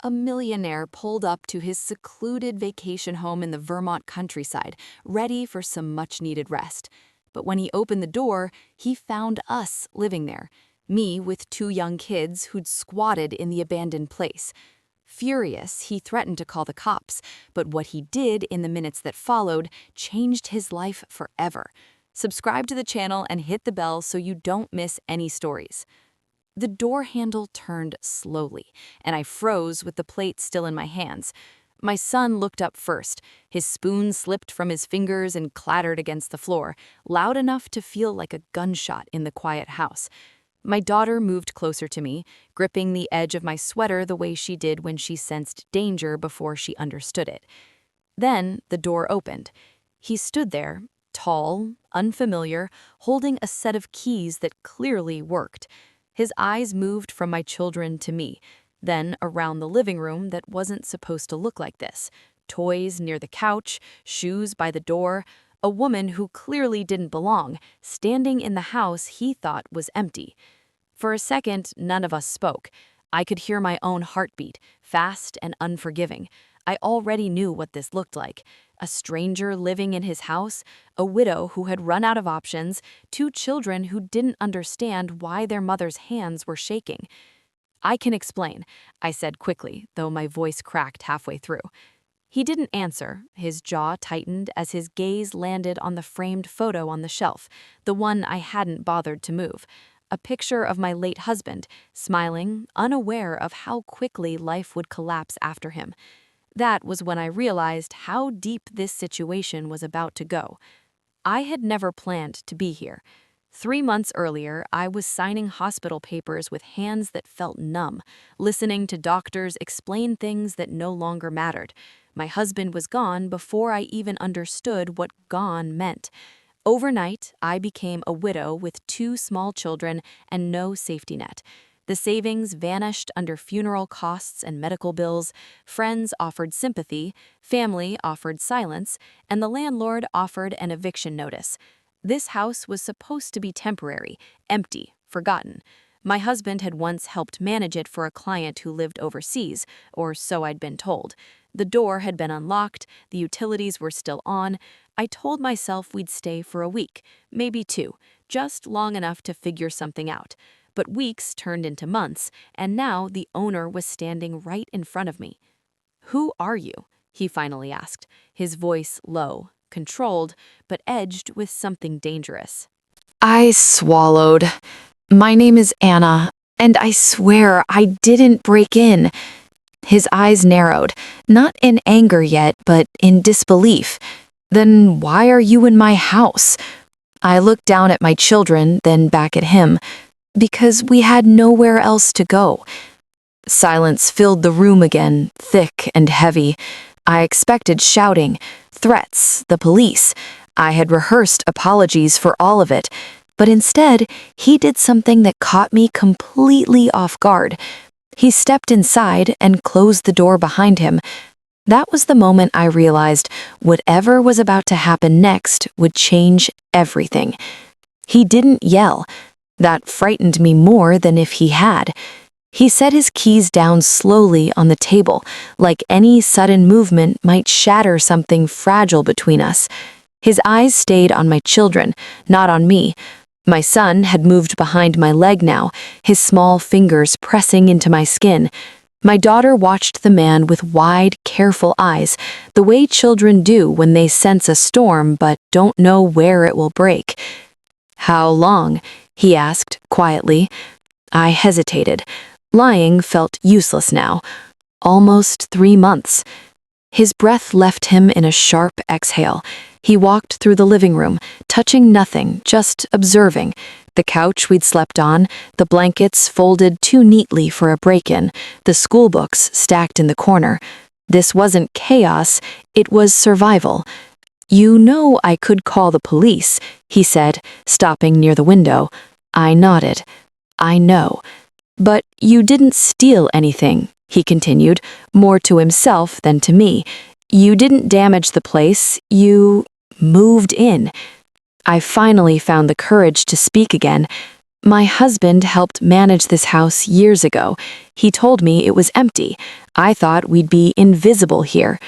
A millionaire pulled up to his secluded vacation home in the Vermont countryside, ready for some much-needed rest. But when he opened the door, he found us living there, me with two young kids who'd squatted in the abandoned place. Furious, he threatened to call the cops, but what he did in the minutes that followed changed his life forever. Subscribe to the channel and hit the bell so you don't miss any stories. The door handle turned slowly, and I froze with the plate still in my hands. My son looked up first. His spoon slipped from his fingers and clattered against the floor, loud enough to feel like a gunshot in the quiet house. My daughter moved closer to me, gripping the edge of my sweater the way she did when she sensed danger before she understood it. Then the door opened. He stood there, tall, unfamiliar, holding a set of keys that clearly worked. His eyes moved from my children to me, then around the living room that wasn't supposed to look like this. Toys near the couch, shoes by the door, a woman who clearly didn't belong, standing in the house he thought was empty. For a second, none of us spoke. I could hear my own heartbeat, fast and unforgiving. I already knew what this looked like. A stranger living in his house, a widow who had run out of options, two children who didn't understand why their mother's hands were shaking. "I can explain," I said quickly, though my voice cracked halfway through. He didn't answer. His jaw tightened as his gaze landed on the framed photo on the shelf, the one I hadn't bothered to move. A picture of my late husband, smiling, unaware of how quickly life would collapse after him. That was when I realized how deep this situation was about to go. I had never planned to be here. 3 months earlier, I was signing hospital papers with hands that felt numb, listening to doctors explain things that no longer mattered. My husband was gone before I even understood what gone meant. Overnight, I became a widow with 2 small children and no safety net. The savings vanished under funeral costs and medical bills, friends offered sympathy, family offered silence, and the landlord offered an eviction notice. This house was supposed to be temporary, empty, forgotten. My husband had once helped manage it for a client who lived overseas, or so I'd been told. The door had been unlocked, the utilities were still on. I told myself we'd stay for a week, maybe 2, just long enough to figure something out. But weeks turned into months, and now the owner was standing right in front of me. "Who are you?" he finally asked, his voice low, controlled, but edged with something dangerous. I swallowed. "My name is Anna, and I swear I didn't break in." His eyes narrowed, not in anger yet, but in disbelief. "Then why are you in my house?" I looked down at my children, then back at him. "Because we had nowhere else to go." Silence filled the room again, thick and heavy. I expected shouting, threats, the police. I had rehearsed apologies for all of it, but instead, he did something that caught me completely off guard. He stepped inside and closed the door behind him. That was the moment I realized whatever was about to happen next would change everything. He didn't yell. That frightened me more than if he had. He set his keys down slowly on the table, like any sudden movement might shatter something fragile between us. His eyes stayed on my children, not on me. My son had moved behind my leg now, his small fingers pressing into my skin. My daughter watched the man with wide, careful eyes, the way children do when they sense a storm but don't know where it will break. "How long?" he asked, quietly. I hesitated. Lying felt useless now. "Almost 3 months." His breath left him in a sharp exhale. He walked through the living room, touching nothing, just observing. The couch we'd slept on, the blankets folded too neatly for a break-in, the school books stacked in the corner. This wasn't chaos, it was survival. "You know I could call the police," he said, stopping near the window. I nodded. "I know. But you didn't steal anything," he continued, more to himself than to me. "You didn't damage the place, you moved in." I finally found the courage to speak again. My husband helped manage this house years ago. He told me it was empty. I thought we'd be invisible here.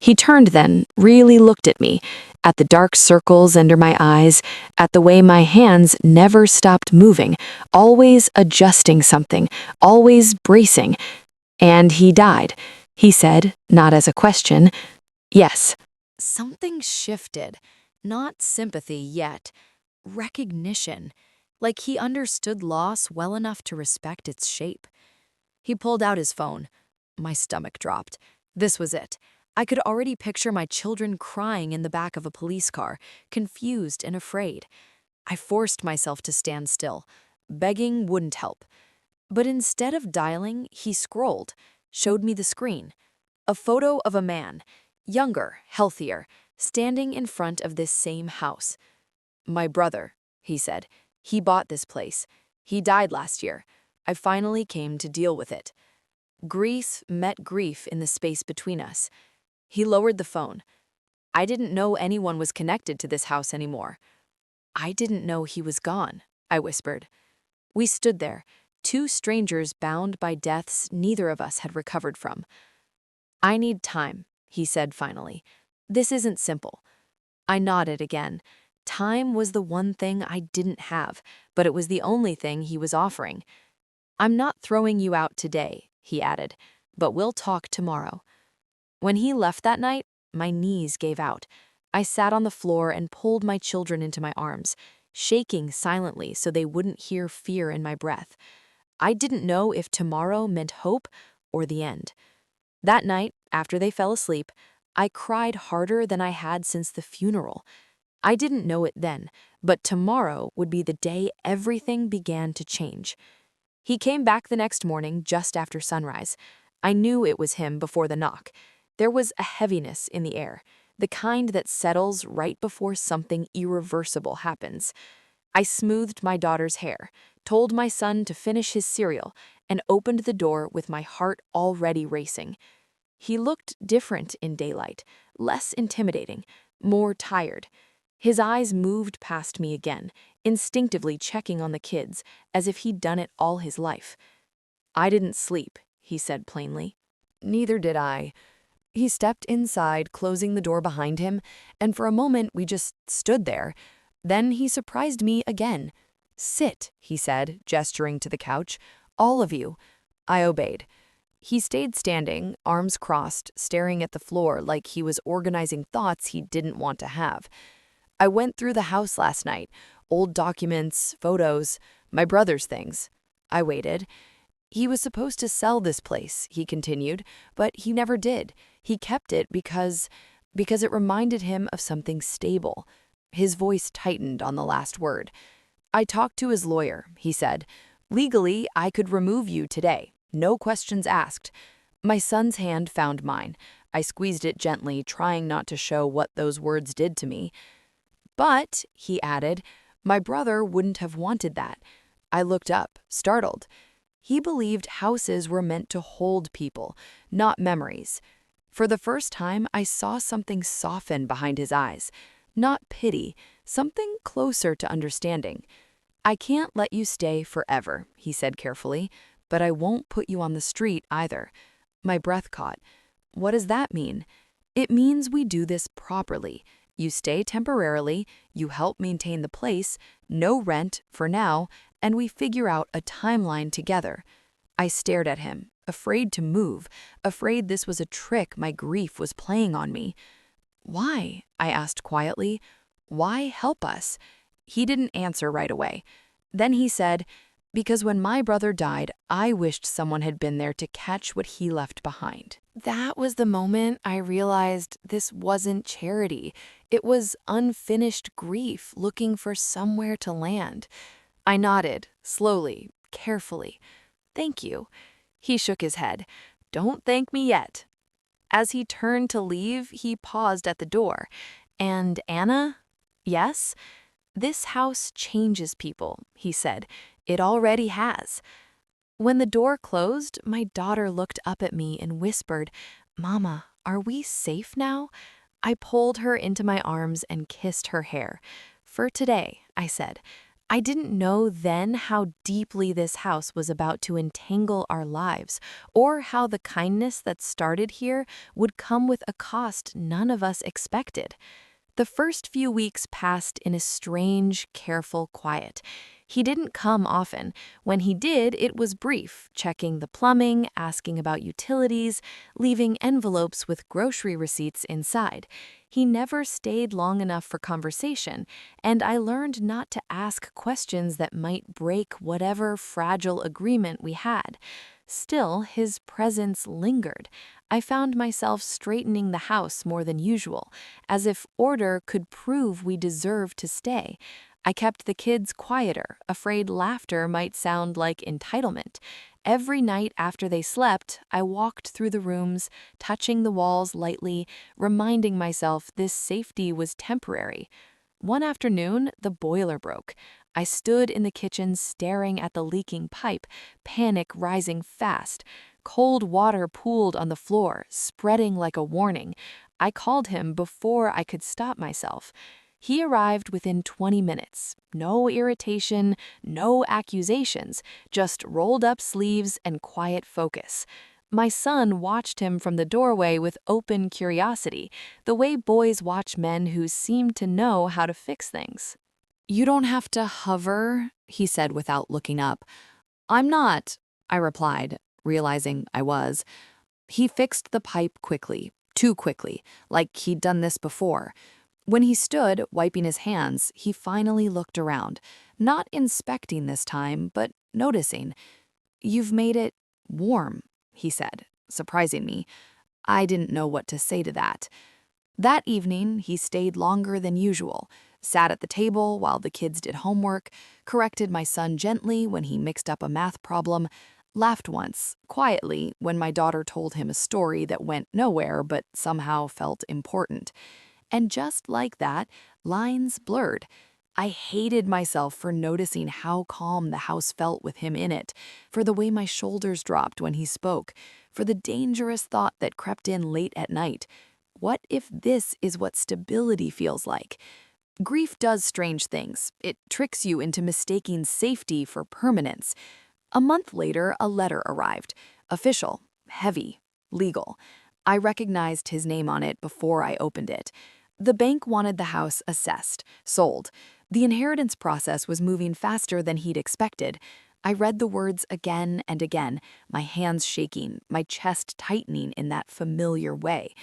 He turned then, really looked at me, at the dark circles under my eyes, at the way my hands never stopped moving, always adjusting something, always bracing. And he died. He said, not as a question, yes. Something shifted. Not sympathy yet. Recognition. Like he understood loss well enough to respect its shape. He pulled out his phone. My stomach dropped. This was it. I could already picture my children crying in the back of a police car, confused and afraid. I forced myself to stand still. Begging wouldn't help. But instead of dialing, he scrolled, showed me the screen. A photo of a man, younger, healthier, standing in front of this same house. My brother, he said. He bought this place. He died last year. I finally came to deal with it. Grief met grief in the space between us. He lowered the phone. I didn't know anyone was connected to this house anymore. I didn't know he was gone, I whispered. We stood there, two strangers bound by deaths neither of us had recovered from. I need time, he said finally. This isn't simple. I nodded again. Time was the one thing I didn't have, but it was the only thing he was offering. I'm not throwing you out today, he added, but we'll talk tomorrow. When he left that night, my knees gave out. I sat on the floor and pulled my children into my arms, shaking silently so they wouldn't hear fear in my breath. I didn't know if tomorrow meant hope or the end. That night, after they fell asleep, I cried harder than I had since the funeral. I didn't know it then, but tomorrow would be the day everything began to change. He came back the next morning just after sunrise. I knew it was him before the knock. There was a heaviness in the air, the kind that settles right before something irreversible happens. I smoothed my daughter's hair, told my son to finish his cereal, and opened the door with my heart already racing. He looked different in daylight, less intimidating, more tired. His eyes moved past me again, instinctively checking on the kids, as if he'd done it all his life. I didn't sleep, he said plainly. Neither did I. He stepped inside, closing the door behind him, and for a moment we just stood there. Then he surprised me again. Sit, he said, gesturing to the couch. All of you. I obeyed. He stayed standing, arms crossed, staring at the floor like he was organizing thoughts he didn't want to have. I went through the house last night. Old documents, photos, my brother's things. I waited. He was supposed to sell this place, he continued, but he never did. He kept it because it reminded him of something stable. His voice tightened on the last word. I talked to his lawyer, he said. Legally, I could remove you today. No questions asked. My son's hand found mine. I squeezed it gently, trying not to show what those words did to me. But, he added, my brother wouldn't have wanted that. I looked up, startled. He believed houses were meant to hold people, not memories. For the first time, I saw something soften behind his eyes. Not pity, something closer to understanding. I can't let you stay forever, he said carefully, but I won't put you on the street either. My breath caught. What does that mean? It means we do this properly. You stay temporarily, you help maintain the place, no rent for now, and we figure out a timeline together. I stared at him, afraid to move, afraid this was a trick my grief was playing on me. Why? I asked quietly. Why help us? He didn't answer right away. Then he said, because when my brother died, I wished someone had been there to catch what he left behind. That was the moment I realized this wasn't charity. It was unfinished grief looking for somewhere to land. I nodded, slowly, carefully. Thank you. He shook his head. Don't thank me yet. As he turned to leave, he paused at the door. And Anna? Yes? This house changes people, he said. It already has. When the door closed, my daughter looked up at me and whispered, Mama, are we safe now? I pulled her into my arms and kissed her hair. For today, I said. I didn't know then how deeply this house was about to entangle our lives, or how the kindness that started here would come with a cost none of us expected. The first few weeks passed in a strange, careful quiet. He didn't come often. When he did, it was brief, checking the plumbing, asking about utilities, leaving envelopes with grocery receipts inside. He never stayed long enough for conversation, and I learned not to ask questions that might break whatever fragile agreement we had. Still, his presence lingered. I found myself straightening the house more than usual, as if order could prove we deserved to stay. I kept the kids quieter, afraid laughter might sound like entitlement. Every night after they slept, I walked through the rooms, touching the walls lightly, reminding myself this safety was temporary. One afternoon, the boiler broke. I stood in the kitchen staring at the leaking pipe, panic rising fast. Cold water pooled on the floor, spreading like a warning. I called him before I could stop myself. He arrived within 20 minutes. No irritation, no accusations, just rolled up sleeves and quiet focus. My son watched him from the doorway with open curiosity, the way boys watch men who seem to know how to fix things. "You don't have to hover," he said without looking up. "I'm not," I replied, realizing I was. He fixed the pipe quickly, too quickly, like he'd done this before. When he stood, wiping his hands, he finally looked around, not inspecting this time, but noticing. "You've made it warm," he said, surprising me. I didn't know what to say to that. That evening, he stayed longer than usual, sat at the table while the kids did homework, corrected my son gently when he mixed up a math problem, laughed once, quietly, when my daughter told him a story that went nowhere but somehow felt important. And just like that, lines blurred. I hated myself for noticing how calm the house felt with him in it, for the way my shoulders dropped when he spoke, for the dangerous thought that crept in late at night. What if this is what stability feels like? Grief does strange things. It tricks you into mistaking safety for permanence. A month later, a letter arrived. Official, heavy, legal. I recognized his name on it before I opened it. The bank wanted the house assessed, sold. The inheritance process was moving faster than he'd expected. I read the words again and again, my hands shaking, my chest tightening in that familiar way.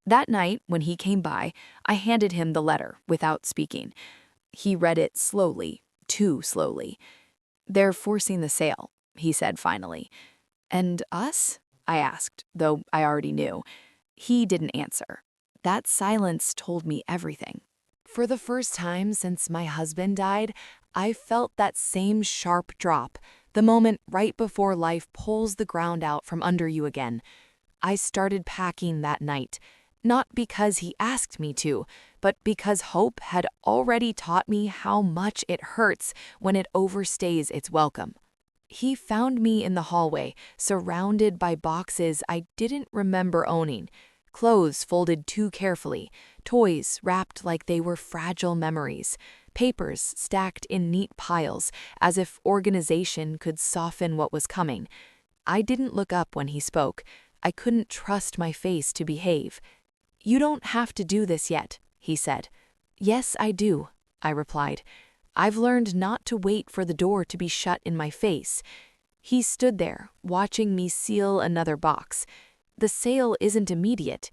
That night, when he came by, I handed him the letter without speaking. He read it slowly, too slowly. "They're forcing the sale," he said finally. "And us?" I asked, though I already knew. He didn't answer. That silence told me everything. For the first time since my husband died, I felt that same sharp drop, the moment right before life pulls the ground out from under you again. I started packing that night, not because he asked me to, but because hope had already taught me how much it hurts when it overstays its welcome. He found me in the hallway, surrounded by boxes I didn't remember owning. Clothes folded too carefully, toys wrapped like they were fragile memories, papers stacked in neat piles, as if organization could soften what was coming. I didn't look up when he spoke. I couldn't trust my face to behave. "You don't have to do this yet," he said. "Yes, I do," I replied. "I've learned not to wait for the door to be shut in my face." He stood there, watching me seal another box. "The sale isn't immediate."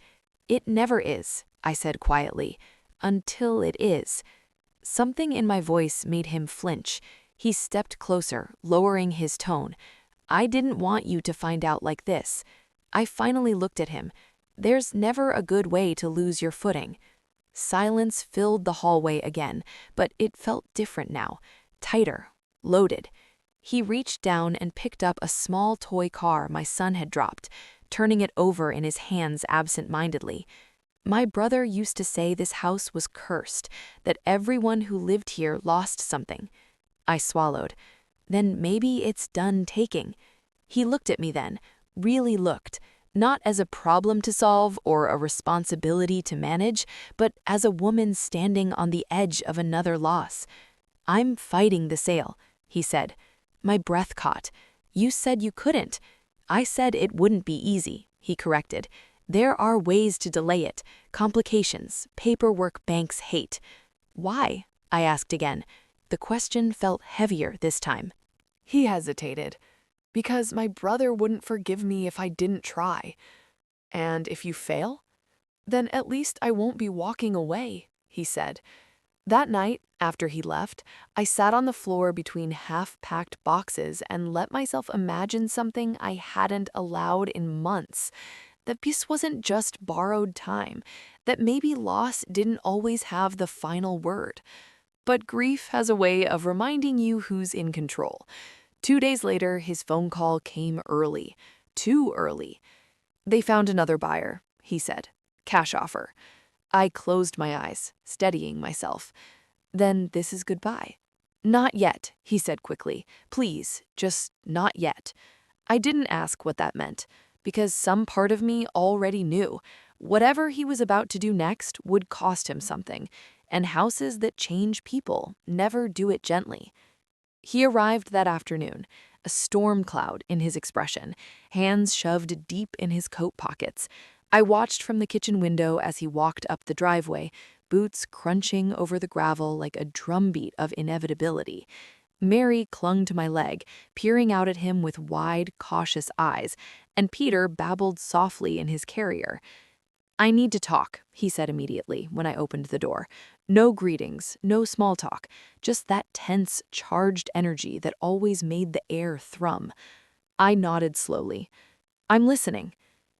"It never is," I said quietly, "until it is." Something in my voice made him flinch. He stepped closer, lowering his tone. "I didn't want you to find out like this." I finally looked at him. "There's never a good way to lose your footing." Silence filled the hallway again, but it felt different now, tighter, loaded. He reached down and picked up a small toy car my son had dropped, turning it over in his hands absent-mindedly. "My brother used to say this house was cursed, that everyone who lived here lost something." I swallowed. "Then maybe it's done taking." He looked at me then, really looked, not as a problem to solve or a responsibility to manage, but as a woman standing on the edge of another loss. "I'm fighting the sale," he said. My breath caught. "You said you couldn't." "I said it wouldn't be easy," he corrected. "There are ways to delay it, complications, paperwork banks hate." "Why?" I asked again. The question felt heavier this time. He hesitated. "Because my brother wouldn't forgive me if I didn't try. And if you fail, then at least I won't be walking away," he said. That night, after he left, I sat on the floor between half-packed boxes and let myself imagine something I hadn't allowed in months. That this wasn't just borrowed time, that maybe loss didn't always have the final word. But grief has a way of reminding you who's in control. 2 days later, his phone call came early. Too early. "They found another buyer," he said. "Cash offer." I closed my eyes, steadying myself. "Then this is goodbye." "Not yet," he said quickly. "Please, just not yet." I didn't ask what that meant, because some part of me already knew. Whatever he was about to do next would cost him something, and houses that change people never do it gently. He arrived that afternoon, a storm cloud in his expression, hands shoved deep in his coat pockets. I watched from the kitchen window as he walked up the driveway, boots crunching over the gravel like a drumbeat of inevitability. Mary clung to my leg, peering out at him with wide, cautious eyes, and Peter babbled softly in his carrier. "I need to talk," he said immediately when I opened the door. No greetings, no small talk, just that tense, charged energy that always made the air thrum. I nodded slowly. "I'm listening."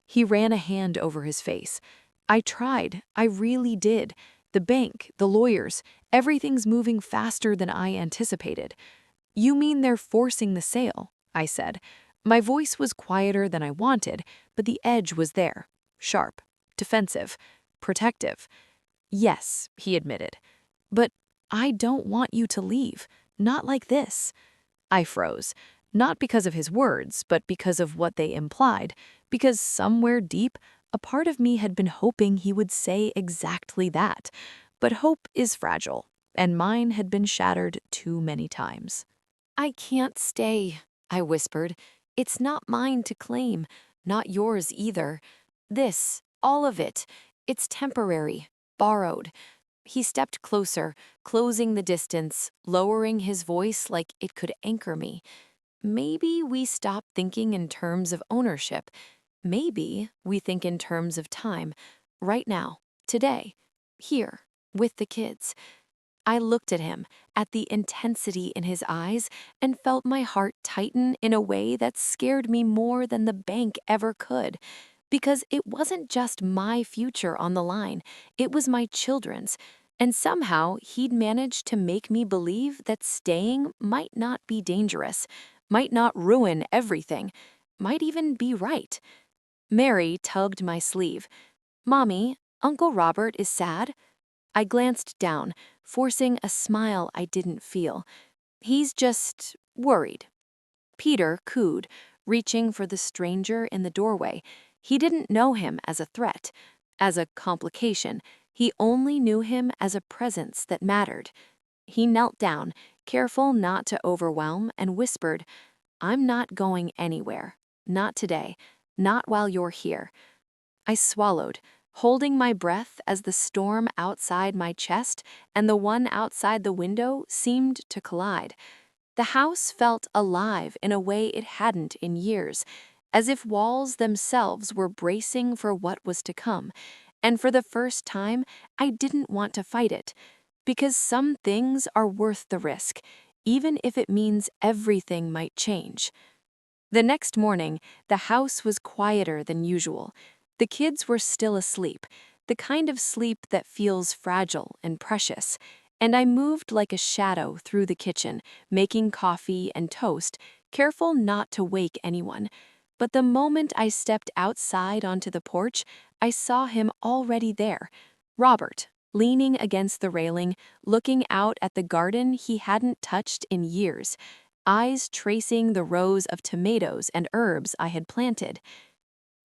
He ran a hand over his face. "I tried, I really did. The bank, the lawyers, everything's moving faster than I anticipated." "You mean they're forcing the sale?" I said. My voice was quieter than I wanted, but the edge was there, sharp, defensive, protective. "Yes," he admitted. "But I don't want you to leave. Not like this." I froze, not because of his words, but because of what they implied, because somewhere deep, a part of me had been hoping he would say exactly that. But hope is fragile, and mine had been shattered too many times. "I can't stay," I whispered. "It's not mine to claim, not yours either. This, all of it, it's temporary, borrowed." He stepped closer, closing the distance, lowering his voice like it could anchor me. "Maybe we stop thinking in terms of ownership. Maybe we think in terms of time, right now, today, here, with the kids." I looked at him, at the intensity in his eyes, and felt my heart tighten in a way that scared me more than the bank ever could. Because it wasn't just my future on the line, it was my children's. And somehow he'd managed to make me believe that staying might not be dangerous, might not ruin everything, might even be right. Mary tugged my sleeve. "Mommy, Uncle Robert is sad?" I glanced down, forcing a smile I didn't feel. "He's just worried." Peter cooed, reaching for the stranger in the doorway. He didn't know him as a threat, as a complication. He only knew him as a presence that mattered. He knelt down, careful not to overwhelm, and whispered, "I'm not going anywhere. Not today. Not while you're here." I swallowed, holding my breath as the storm outside my chest and the one outside the window seemed to collide. The house felt alive in a way it hadn't in years, as if walls themselves were bracing for what was to come. And for the first time, I didn't want to fight it, because some things are worth the risk, even if it means everything might change. The next morning, the house was quieter than usual. The kids were still asleep, the kind of sleep that feels fragile and precious, and I moved like a shadow through the kitchen, making coffee and toast, careful not to wake anyone. But the moment I stepped outside onto the porch, I saw him already there, Robert, leaning against the railing, looking out at the garden he hadn't touched in years, eyes tracing the rows of tomatoes and herbs I had planted.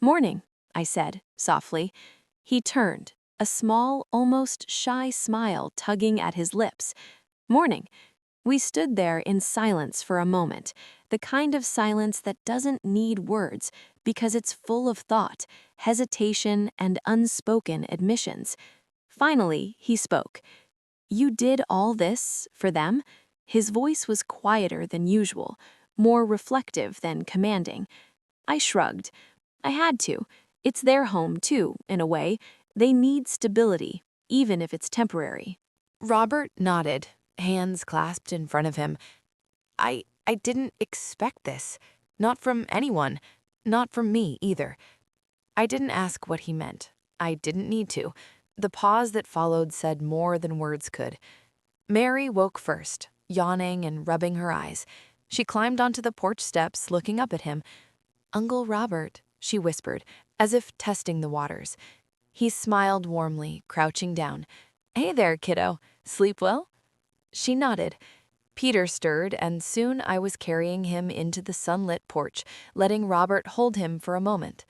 "Morning," I said, softly. He turned, a small, almost shy smile tugging at his lips. "Morning." We stood there in silence for a moment, the kind of silence that doesn't need words because it's full of thought, hesitation, and unspoken admissions. Finally, he spoke. "You did all this for them?" His voice was quieter than usual, more reflective than commanding. I shrugged. I had to. It's their home, too, in a way. They need stability, even if it's temporary. Robert nodded, hands clasped in front of him. I didn't expect this. Not from anyone. Not from me, either. I didn't ask what he meant. I didn't need to. The pause that followed said more than words could. Mary woke first, yawning and rubbing her eyes. She climbed onto the porch steps, looking up at him. "Uncle Robert," she whispered, as if testing the waters. He smiled warmly, crouching down. "Hey there, kiddo. Sleep well?" She nodded. Peter stirred, and soon I was carrying him into the sunlit porch, letting Robert hold him for a moment.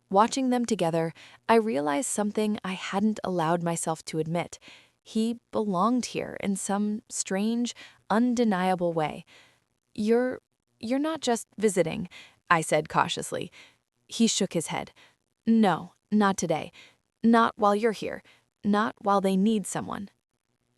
Watching them together, I realized something I hadn't allowed myself to admit. He belonged here in some strange, undeniable way. You're not just visiting," I said cautiously. He shook his head. "No, not today. Not while you're here. Not while they need someone."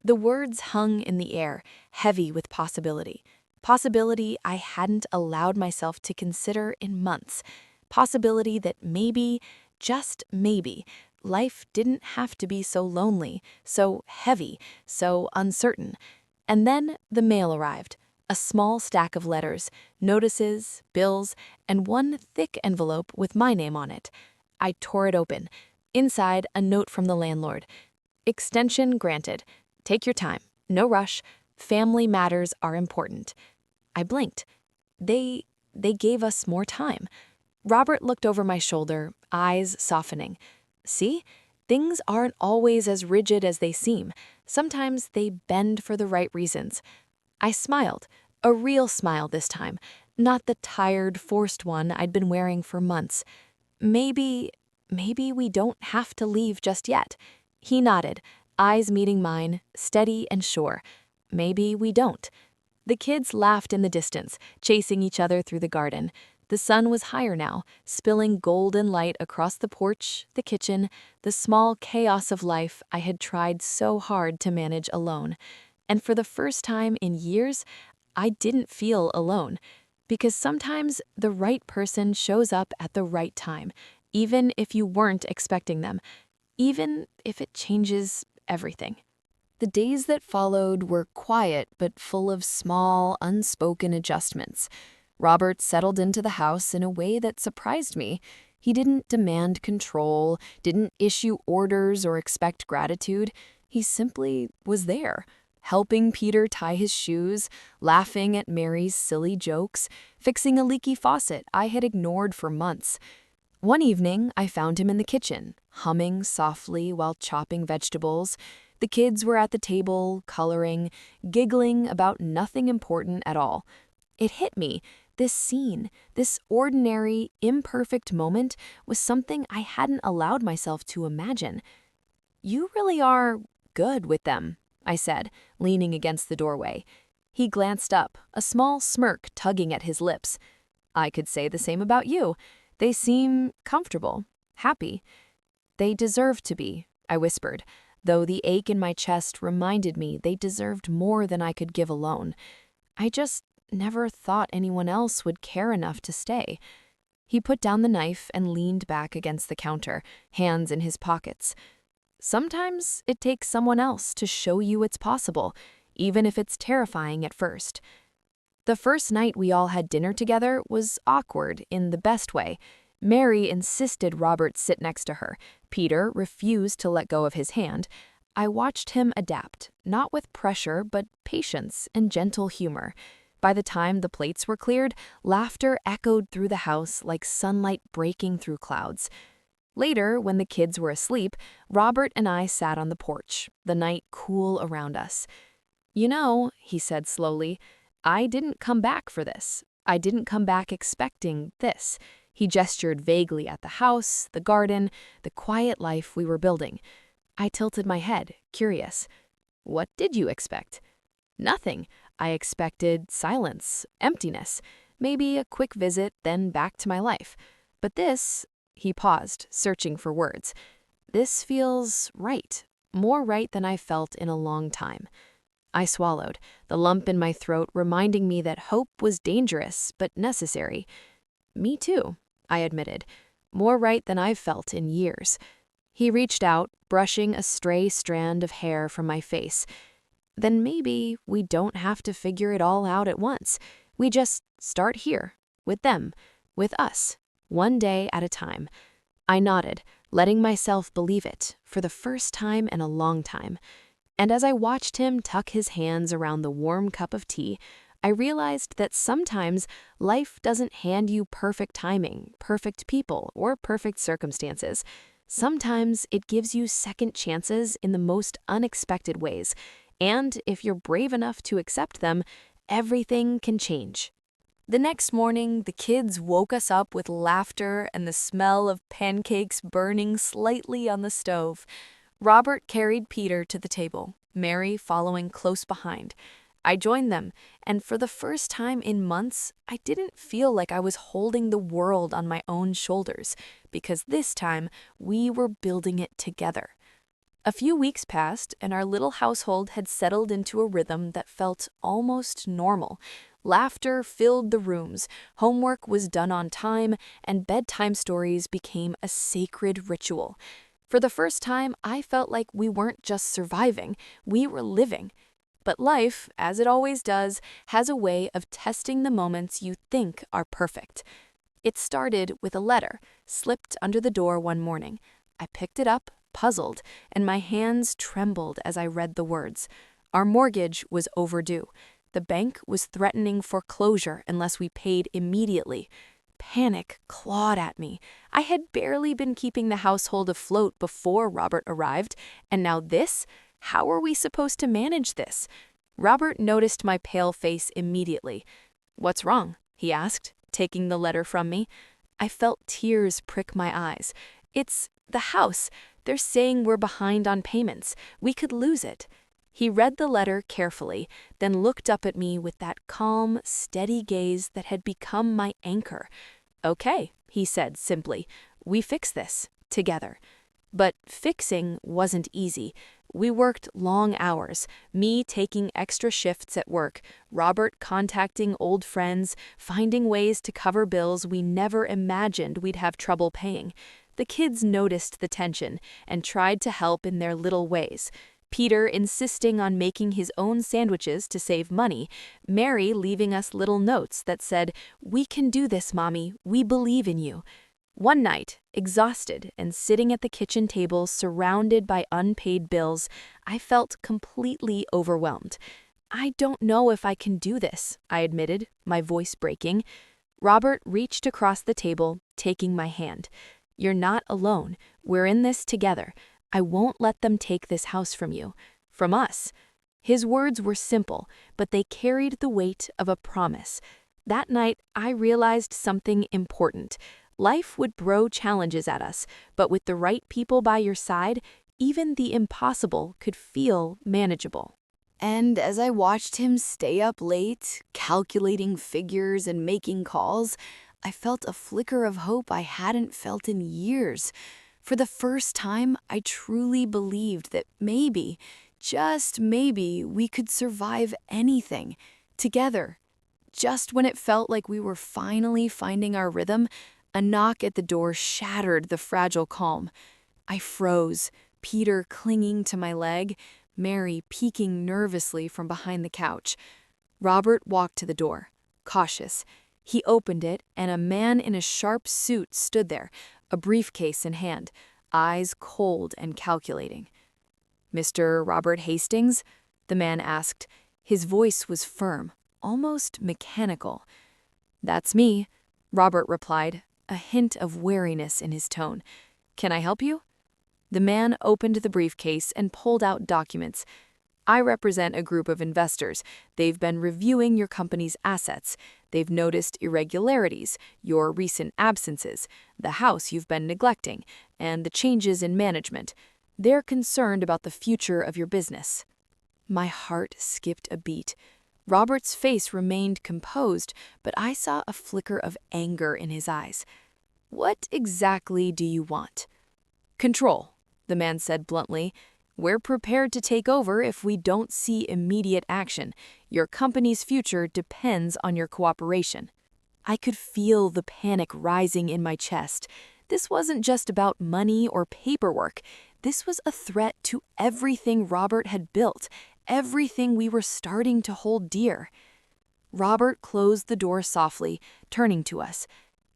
The words hung in the air, heavy with possibility. Possibility I hadn't allowed myself to consider in months. Possibility that maybe, just maybe, life didn't have to be so lonely, so heavy, so uncertain. And then the mail arrived. A small stack of letters, notices, bills, and one thick envelope with my name on it. I tore it open. Inside, a note from the landlord. "Extension granted. Take your time. No rush. Family matters are important." I blinked. They gave us more time. Robert looked over my shoulder, eyes softening. "See? Things aren't always as rigid as they seem. Sometimes they bend for the right reasons." I smiled, a real smile this time, not the tired, forced one I'd been wearing for months. Maybe we don't have to leave just yet." He nodded, eyes meeting mine, steady and sure. Maybe we don't. The kids laughed in the distance, chasing each other through the garden. The sun was higher now, spilling golden light across the porch, the kitchen, the small chaos of life I had tried so hard to manage alone. And for the first time in years, I didn't feel alone. Because sometimes the right person shows up at the right time, even if you weren't expecting them, even if it changes everything. The days that followed were quiet but full of small, unspoken adjustments. Robert settled into the house in a way that surprised me. He didn't demand control, didn't issue orders or expect gratitude. He simply was there, helping Peter tie his shoes, laughing at Mary's silly jokes, fixing a leaky faucet I had ignored for months. One evening, I found him in the kitchen, humming softly while chopping vegetables. The kids were at the table, coloring, giggling about nothing important at all. It hit me. This scene, this ordinary, imperfect moment, was something I hadn't allowed myself to imagine. "You really are good with them," I said, leaning against the doorway. He glanced up, a small smirk tugging at his lips. "I could say the same about you. They seem comfortable, happy." "They deserve to be," I whispered, though the ache in my chest reminded me they deserved more than I could give alone. I just never thought anyone else would care enough to stay. He put down the knife and leaned back against the counter, hands in his pockets. "Sometimes it takes someone else to show you it's possible, even if it's terrifying at first." The first night we all had dinner together was awkward in the best way. Mary insisted Robert sit next to her. Peter refused to let go of his hand. I watched him adapt, not with pressure, but patience and gentle humor. By the time the plates were cleared, laughter echoed through the house like sunlight breaking through clouds. Later, when the kids were asleep, Robert and I sat on the porch, the night cool around us. "You know," he said slowly, "I didn't come back for this. I didn't come back expecting this." He gestured vaguely at the house, the garden, the quiet life we were building. I tilted my head, curious. "What did you expect?" "Nothing. I expected silence, emptiness, maybe a quick visit, then back to my life. But this, he paused, searching for words. This feels right, more right than I felt in a long time. I swallowed, the lump in my throat reminding me that hope was dangerous but necessary. Me too, I admitted, more right than I've felt in years. He reached out, brushing a stray strand of hair from my face. Then maybe we don't have to figure it all out at once. We just start here, with them, with us, one day at a time. I nodded, letting myself believe it, for the first time in a long time. And as I watched him tuck his hands around the warm cup of tea, I realized that sometimes life doesn't hand you perfect timing, perfect people, or perfect circumstances. Sometimes it gives you second chances in the most unexpected ways, and if you're brave enough to accept them, everything can change. The next morning, the kids woke us up with laughter and the smell of pancakes burning slightly on the stove. Robert carried Peter to the table, Mary following close behind. I joined them, and for the first time in months, I didn't feel like I was holding the world on my own shoulders, because this time we were building it together. A few weeks passed, and our little household had settled into a rhythm that felt almost normal. Laughter filled the rooms, homework was done on time, and bedtime stories became a sacred ritual. For the first time, I felt like we weren't just surviving, we were living. But life, as it always does, has a way of testing the moments you think are perfect. It started with a letter, slipped under the door one morning. I picked it up, puzzled, and my hands trembled as I read the words. Our mortgage was overdue. The bank was threatening foreclosure unless we paid immediately. Panic clawed at me. I had barely been keeping the household afloat before Robert arrived, and now this? How are we supposed to manage this? Robert noticed my pale face immediately. "What's wrong?" he asked, taking the letter from me. I felt tears prick my eyes. "It's the house. They're saying we're behind on payments. We could lose it." He read the letter carefully, then looked up at me with that calm, steady gaze that had become my anchor. "Okay," he said simply. "We fix this, together." But fixing wasn't easy. We worked long hours, me taking extra shifts at work, Robert contacting old friends, finding ways to cover bills we never imagined we'd have trouble paying. The kids noticed the tension and tried to help in their little ways. Peter insisting on making his own sandwiches to save money, Mary leaving us little notes that said, "We can do this, Mommy, we believe in you." One night, exhausted and sitting at the kitchen table surrounded by unpaid bills, I felt completely overwhelmed. "I don't know if I can do this," I admitted, my voice breaking. Robert reached across the table, taking my hand. "You're not alone. We're in this together. I won't let them take this house from you. From us." His words were simple, but they carried the weight of a promise. That night, I realized something important. Life would throw challenges at us, but with the right people by your side, even the impossible could feel manageable. And as I watched him stay up late, calculating figures and making calls, I felt a flicker of hope I hadn't felt in years. For the first time, I truly believed that maybe, just maybe, we could survive anything, together. Just when it felt like we were finally finding our rhythm, a knock at the door shattered the fragile calm. I froze, Peter clinging to my leg, Mary peeking nervously from behind the couch. Robert walked to the door, cautious. He opened it, and a man in a sharp suit stood there, a briefcase in hand, eyes cold and calculating. "Mr. Robert Hastings?" the man asked. His voice was firm, almost mechanical. "That's me," Robert replied, a hint of wariness in his tone. "Can I help you?" The man opened the briefcase and pulled out documents. "I represent a group of investors. They've been reviewing your company's assets. They've noticed irregularities, your recent absences, the house you've been neglecting, and the changes in management. They're concerned about the future of your business." My heart skipped a beat. Robert's face remained composed, but I saw a flicker of anger in his eyes. "What exactly do you want?" "Control," the man said bluntly. "We're prepared to take over if we don't see immediate action. Your company's future depends on your cooperation." I could feel the panic rising in my chest. This wasn't just about money or paperwork. This was a threat to everything Robert had built, everything we were starting to hold dear. Robert closed the door softly, turning to us.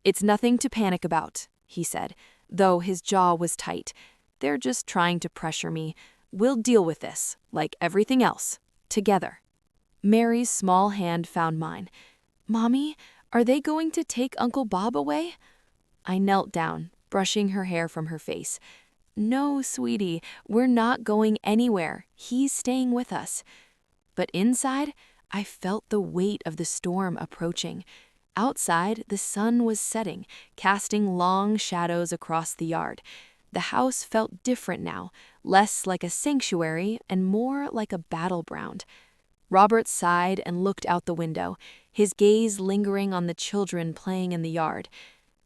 "It's nothing to panic about," he said, though his jaw was tight. "They're just trying to pressure me. We'll deal with this, like everything else, together." Mary's small hand found mine. "Mommy, are they going to take Uncle Bob away?" I knelt down, brushing her hair from her face. "No, sweetie, we're not going anywhere. He's staying with us." But inside, I felt the weight of the storm approaching. Outside, the sun was setting, casting long shadows across the yard. The house felt different now, less like a sanctuary and more like a battleground. Robert sighed and looked out the window, his gaze lingering on the children playing in the yard.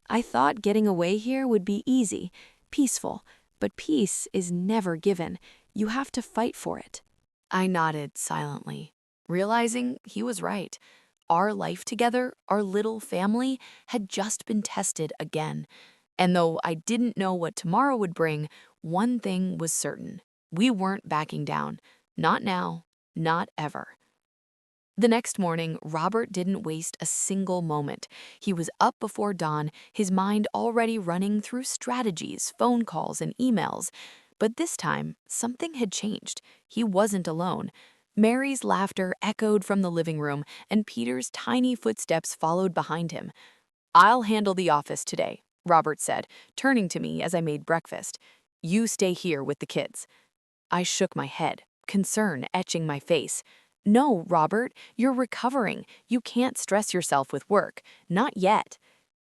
"I thought getting away here would be easy, peaceful, but peace is never given. You have to fight for it." I nodded silently, realizing he was right. Our life together, our little family, had just been tested again. And though I didn't know what tomorrow would bring, one thing was certain. We weren't backing down. Not now, not ever. The next morning, Robert didn't waste a single moment. He was up before dawn, his mind already running through strategies, phone calls, and emails. But this time, something had changed. He wasn't alone. Mary's laughter echoed from the living room, and Peter's tiny footsteps followed behind him. "I'll handle the office today," Robert said, turning to me as I made breakfast. "You stay here with the kids." I shook my head, concern etching my face. "No, Robert, you're recovering. You can't stress yourself with work. Not yet."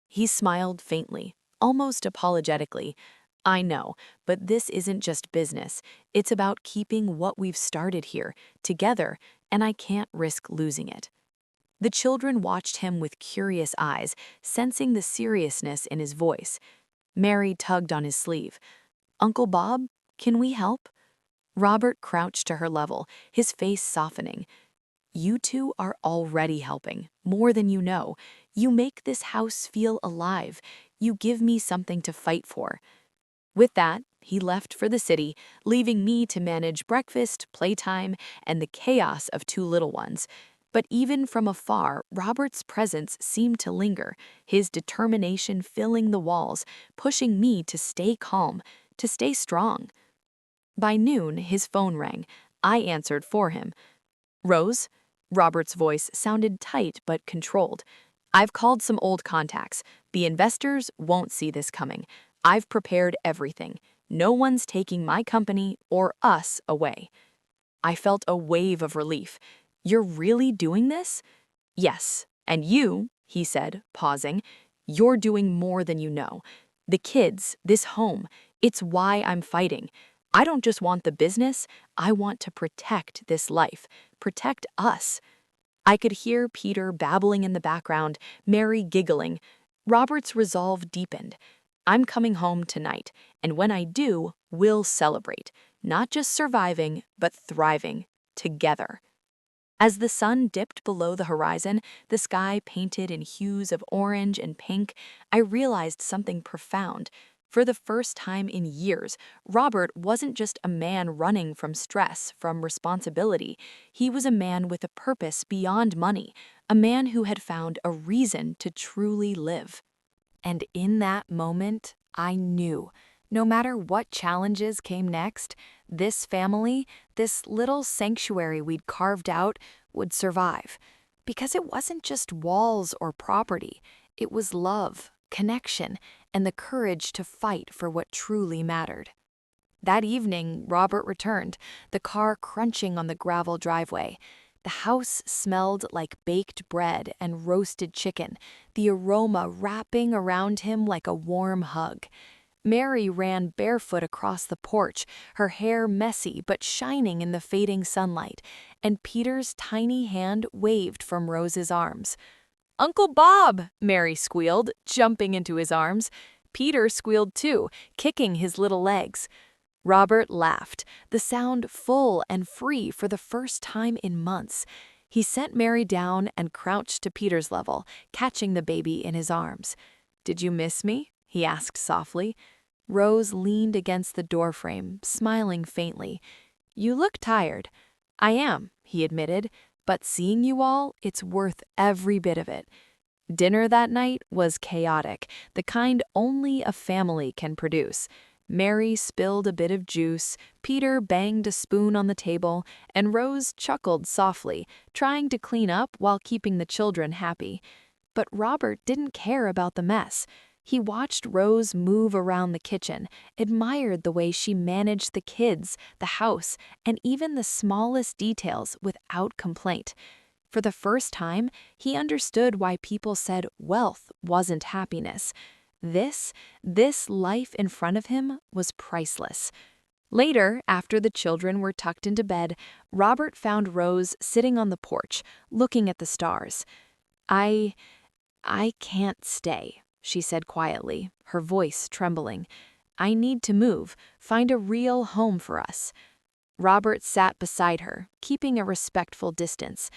He smiled faintly, almost apologetically. "I know, but this isn't just business. It's about keeping what we've started here, together, and I can't risk losing it." The children watched him with curious eyes, sensing the seriousness in his voice. Mary tugged on his sleeve. "Uncle Bob, can we help?" Robert crouched to her level, his face softening. "You two are already helping, more than you know. You make this house feel alive. You give me something to fight for." With that, he left for the city, leaving me to manage breakfast, playtime, and the chaos of two little ones. But even from afar, Robert's presence seemed to linger, his determination filling the walls, pushing me to stay calm, to stay strong. By noon, his phone rang. I answered for him. "Rose?" Robert's voice sounded tight but controlled. "I've called some old contacts. The investors won't see this coming. I've prepared everything. No one's taking my company or us away." I felt a wave of relief. "You're really doing this?" "Yes. And you," he said, pausing, "you're doing more than you know. The kids, this home, it's why I'm fighting. I don't just want the business, I want to protect this life, protect us." I could hear Peter babbling in the background, Mary giggling. Robert's resolve deepened. "I'm coming home tonight, and when I do, we'll celebrate, not just surviving, but thriving, together." As the sun dipped below the horizon, the sky painted in hues of orange and pink, I realized something profound. For the first time in years, Robert wasn't just a man running from stress, from responsibility. He was a man with a purpose beyond money, a man who had found a reason to truly live. And in that moment, I knew, no matter what challenges came next, this family, this little sanctuary we'd carved out, would survive. Because it wasn't just walls or property, it was love, connection, and the courage to fight for what truly mattered. That evening, Robert returned, the car crunching on the gravel driveway. The house smelled like baked bread and roasted chicken, the aroma wrapping around him like a warm hug. Mary ran barefoot across the porch, her hair messy but shining in the fading sunlight, and Peter's tiny hand waved from Rose's arms. "Uncle Bob!" Mary squealed, jumping into his arms. Peter squealed too, kicking his little legs. Robert laughed, the sound full and free for the first time in months. He set Mary down and crouched to Peter's level, catching the baby in his arms. "Did you miss me?" he asked softly. Rose leaned against the doorframe, smiling faintly. "You look tired." "I am," he admitted, "but seeing you all, it's worth every bit of it." Dinner that night was chaotic, the kind only a family can produce. Mary spilled a bit of juice, Peter banged a spoon on the table, and Rose chuckled softly, trying to clean up while keeping the children happy. But Robert didn't care about the mess. He watched Rose move around the kitchen, admired the way she managed the kids, the house, and even the smallest details without complaint. For the first time, he understood why people said wealth wasn't happiness. This life in front of him was priceless. Later, after the children were tucked into bed, Robert found Rose sitting on the porch, looking at the stars. I can't stay," she said quietly, her voice trembling. "I need to move, find a real home for us." Robert sat beside her, keeping a respectful distance.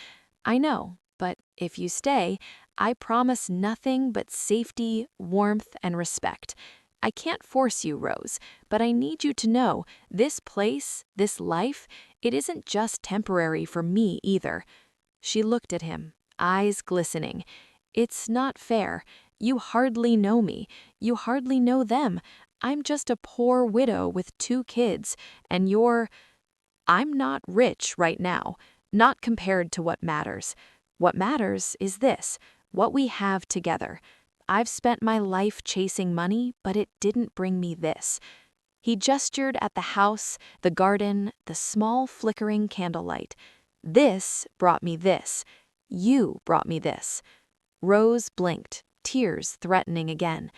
"I know, but if you stay, I promise nothing but safety, warmth, and respect. I can't force you, Rose, but I need you to know this place, this life, it isn't just temporary for me either." She looked at him, eyes glistening. "It's not fair. You hardly know me. You hardly know them. I'm just a poor widow with 2 kids, and I'm not rich right now, not compared to what matters. What matters is this, what we have together. I've spent my life chasing money, but it didn't bring me this." He gestured at the house, the garden, the small flickering candlelight. "This brought me this. You brought me this." Rose blinked, tears threatening again.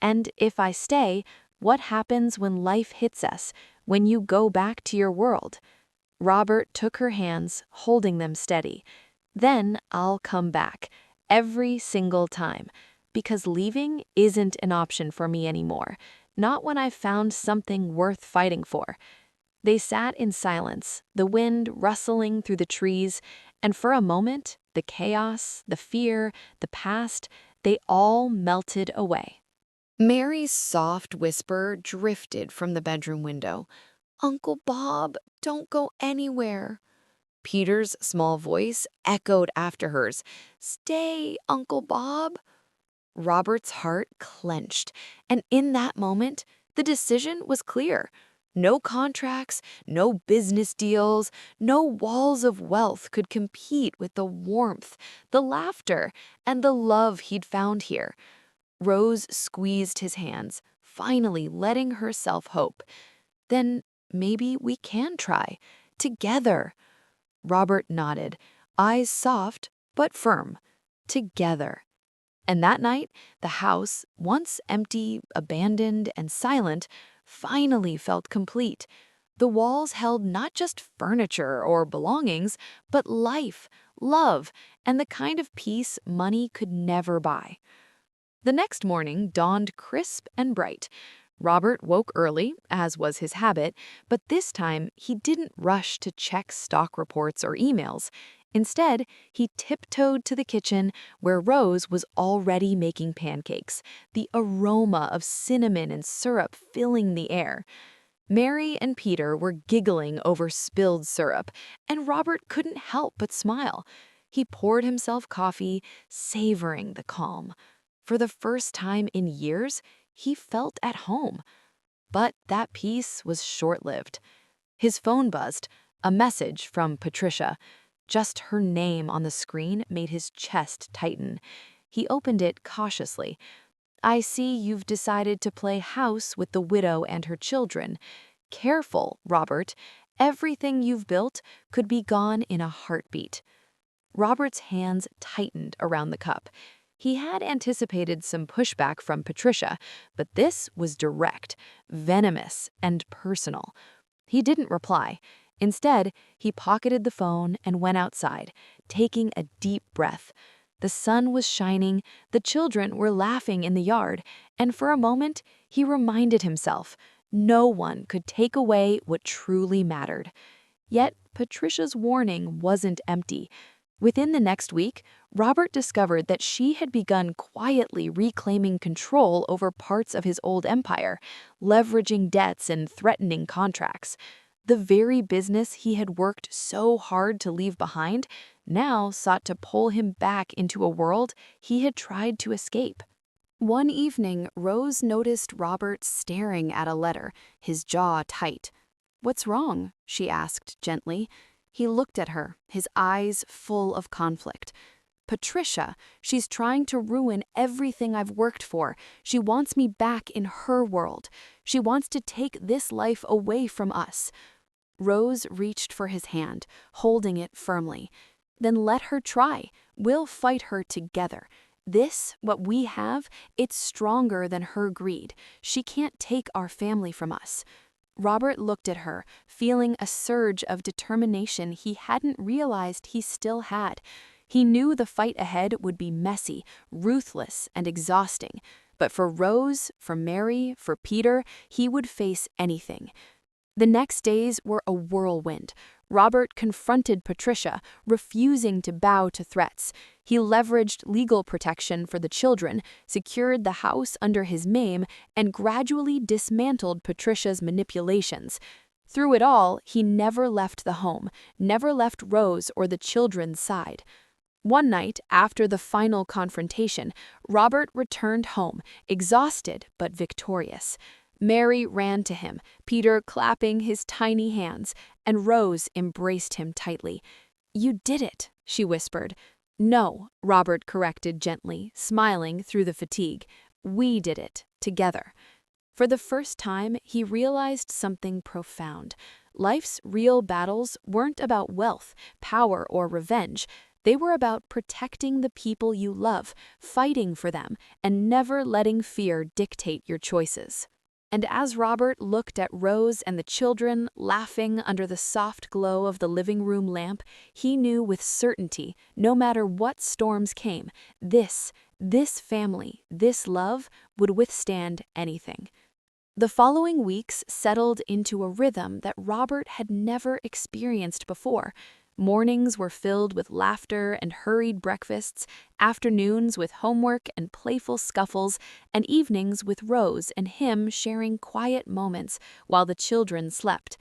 "And if I stay, what happens when life hits us, when you go back to your world?" Robert took her hands, holding them steady. "Then I'll come back, every single time, because leaving isn't an option for me anymore, not when I've found something worth fighting for." They sat in silence, the wind rustling through the trees, and for a moment, the chaos, the fear, the past, they all melted away. Mary's soft whisper drifted from the bedroom window. "Uncle Bob, don't go anywhere." Peter's small voice echoed after hers. "Stay, Uncle Bob." Robert's heart clenched, and in that moment, the decision was clear. No contracts, no business deals, no walls of wealth could compete with the warmth, the laughter, and the love he'd found here. Rose squeezed his hands, finally letting herself hope. "Then maybe we can try. Together." Robert nodded, eyes soft but firm. Together. And that night, the house, once empty, abandoned, and silent, finally felt complete. The walls held not just furniture or belongings, but life, love, and the kind of peace money could never buy. The next morning dawned crisp and bright. Robert woke early, as was his habit, but this time he didn't rush to check stock reports or emails. Instead, he tiptoed to the kitchen where Rose was already making pancakes, the aroma of cinnamon and syrup filling the air. Mary and Peter were giggling over spilled syrup, and Robert couldn't help but smile. He poured himself coffee, savoring the calm. For the first time in years, he felt at home. But that peace was short-lived. His phone buzzed, a message from Patricia. Just her name on the screen made his chest tighten. He opened it cautiously. "I see you've decided to play house with the widow and her children. Careful, Robert. Everything you've built could be gone in a heartbeat." Robert's hands tightened around the cup. He had anticipated some pushback from Patricia, but this was direct, venomous, and personal. He didn't reply. Instead, he pocketed the phone and went outside, taking a deep breath. The sun was shining, the children were laughing in the yard, and for a moment, he reminded himself no one could take away what truly mattered. Yet, Patricia's warning wasn't empty. Within the next week, Robert discovered that she had begun quietly reclaiming control over parts of his old empire, leveraging debts and threatening contracts. The very business he had worked so hard to leave behind now sought to pull him back into a world he had tried to escape. One evening, Rose noticed Robert staring at a letter, his jaw tight. "What's wrong?" she asked gently. He looked at her, his eyes full of conflict. "Patricia, she's trying to ruin everything I've worked for. She wants me back in her world. She wants to take this life away from us." Rose reached for his hand, holding it firmly. "Then let her try. We'll fight her together. This, what we have, it's stronger than her greed. She can't take our family from us." Robert looked at her, feeling a surge of determination he hadn't realized he still had. He knew the fight ahead would be messy, ruthless, and exhausting. But for Rose, for Mary, for Peter, he would face anything. The next days were a whirlwind. Robert confronted Patricia, refusing to bow to threats. He leveraged legal protection for the children, secured the house under his name, and gradually dismantled Patricia's manipulations. Through it all, he never left the home, never left Rose or the children's side. One night, after the final confrontation, Robert returned home, exhausted but victorious. Mary ran to him, Peter clapping his tiny hands, and Rose embraced him tightly. "You did it," she whispered. "No," Robert corrected gently, smiling through the fatigue. "We did it, together." For the first time, he realized something profound. Life's real battles weren't about wealth, power, or revenge. They were about protecting the people you love, fighting for them, and never letting fear dictate your choices. And as Robert looked at Rose and the children laughing under the soft glow of the living room lamp, he knew with certainty, no matter what storms came, this family, this love, would withstand anything. The following weeks settled into a rhythm that Robert had never experienced before. Mornings were filled with laughter and hurried breakfasts, afternoons with homework and playful scuffles, and evenings with Rose and him sharing quiet moments while the children slept.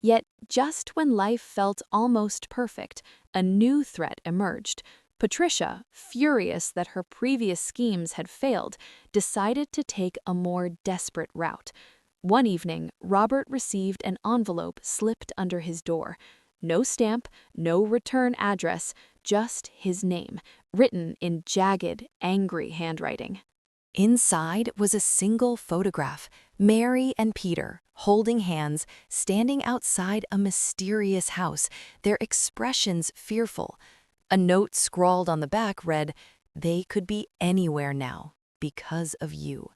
Yet, just when life felt almost perfect, a new threat emerged. Patricia, furious that her previous schemes had failed, decided to take a more desperate route. One evening, Robert received an envelope slipped under his door. No stamp, no return address, just his name, written in jagged, angry handwriting. Inside was a single photograph, Mary and Peter, holding hands, standing outside a mysterious house, their expressions fearful. A note scrawled on the back read, "They could be anywhere now, because of you."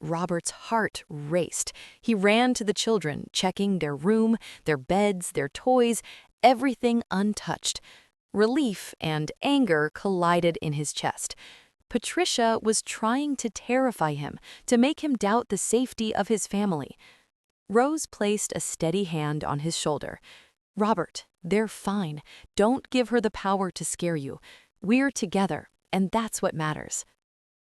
Robert's heart raced. He ran to the children, checking their room, their beds, their toys, everything untouched. Relief and anger collided in his chest. Patricia was trying to terrify him, to make him doubt the safety of his family. Rose placed a steady hand on his shoulder. "Robert, they're fine. Don't give her the power to scare you. We're together, and that's what matters."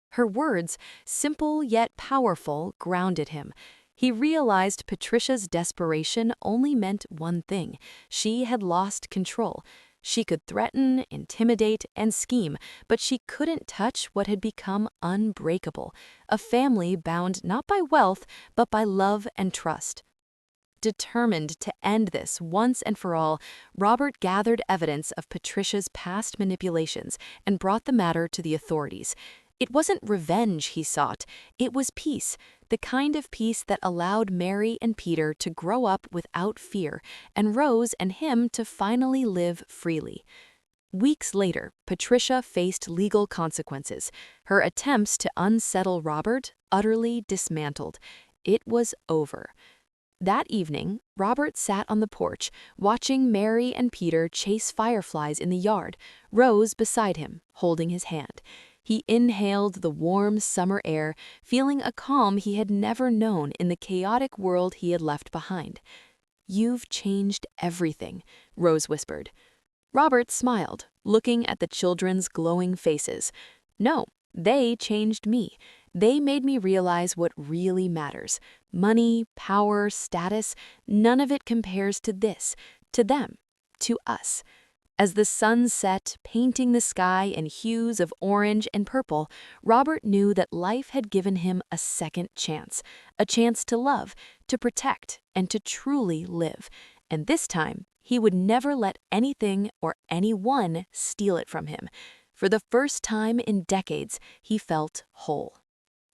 Her words, simple yet powerful, grounded him. He realized Patricia's desperation only meant one thing. She had lost control. She could threaten, intimidate, and scheme, but she couldn't touch what had become unbreakable, a family bound not by wealth, but by love and trust. Determined to end this once and for all, Robert gathered evidence of Patricia's past manipulations and brought the matter to the authorities. It wasn't revenge he sought, it was peace, the kind of peace that allowed Mary and Peter to grow up without fear, and Rose and him to finally live freely. Weeks later, Patricia faced legal consequences, her attempts to unsettle Robert utterly dismantled. It was over. That evening, Robert sat on the porch, watching Mary and Peter chase fireflies in the yard, Rose beside him, holding his hand. He inhaled the warm summer air, feeling a calm he had never known in the chaotic world he had left behind. "You've changed everything," Rose whispered. Robert smiled, looking at the children's glowing faces. "No, they changed me. They made me realize what really matters. Money, power, status, none of it compares to this, to them, to us." As the sun set, painting the sky in hues of orange and purple, Robert knew that life had given him a second chance, a chance to love, to protect, and to truly live. And this time, he would never let anything or anyone steal it from him. For the first time in decades, he felt whole.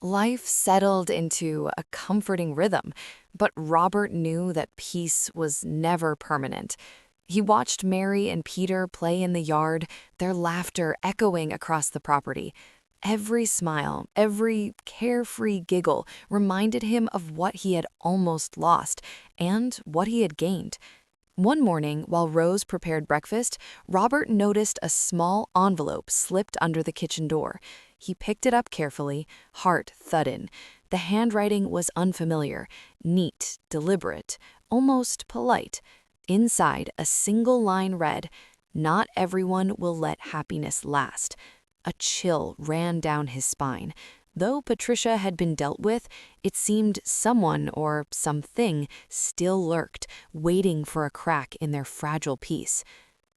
Life settled into a comforting rhythm, but Robert knew that peace was never permanent. He watched Mary and Peter play in the yard, their laughter echoing across the property. Every smile, every carefree giggle reminded him of what he had almost lost and what he had gained. One morning, while Rose prepared breakfast, Robert noticed a small envelope slipped under the kitchen door. He picked it up carefully, heart thudding. The handwriting was unfamiliar, neat, deliberate, almost polite. Inside, a single line read, "Not everyone will let happiness last." A chill ran down his spine. Though Patricia had been dealt with, it seemed someone or something still lurked, waiting for a crack in their fragile peace.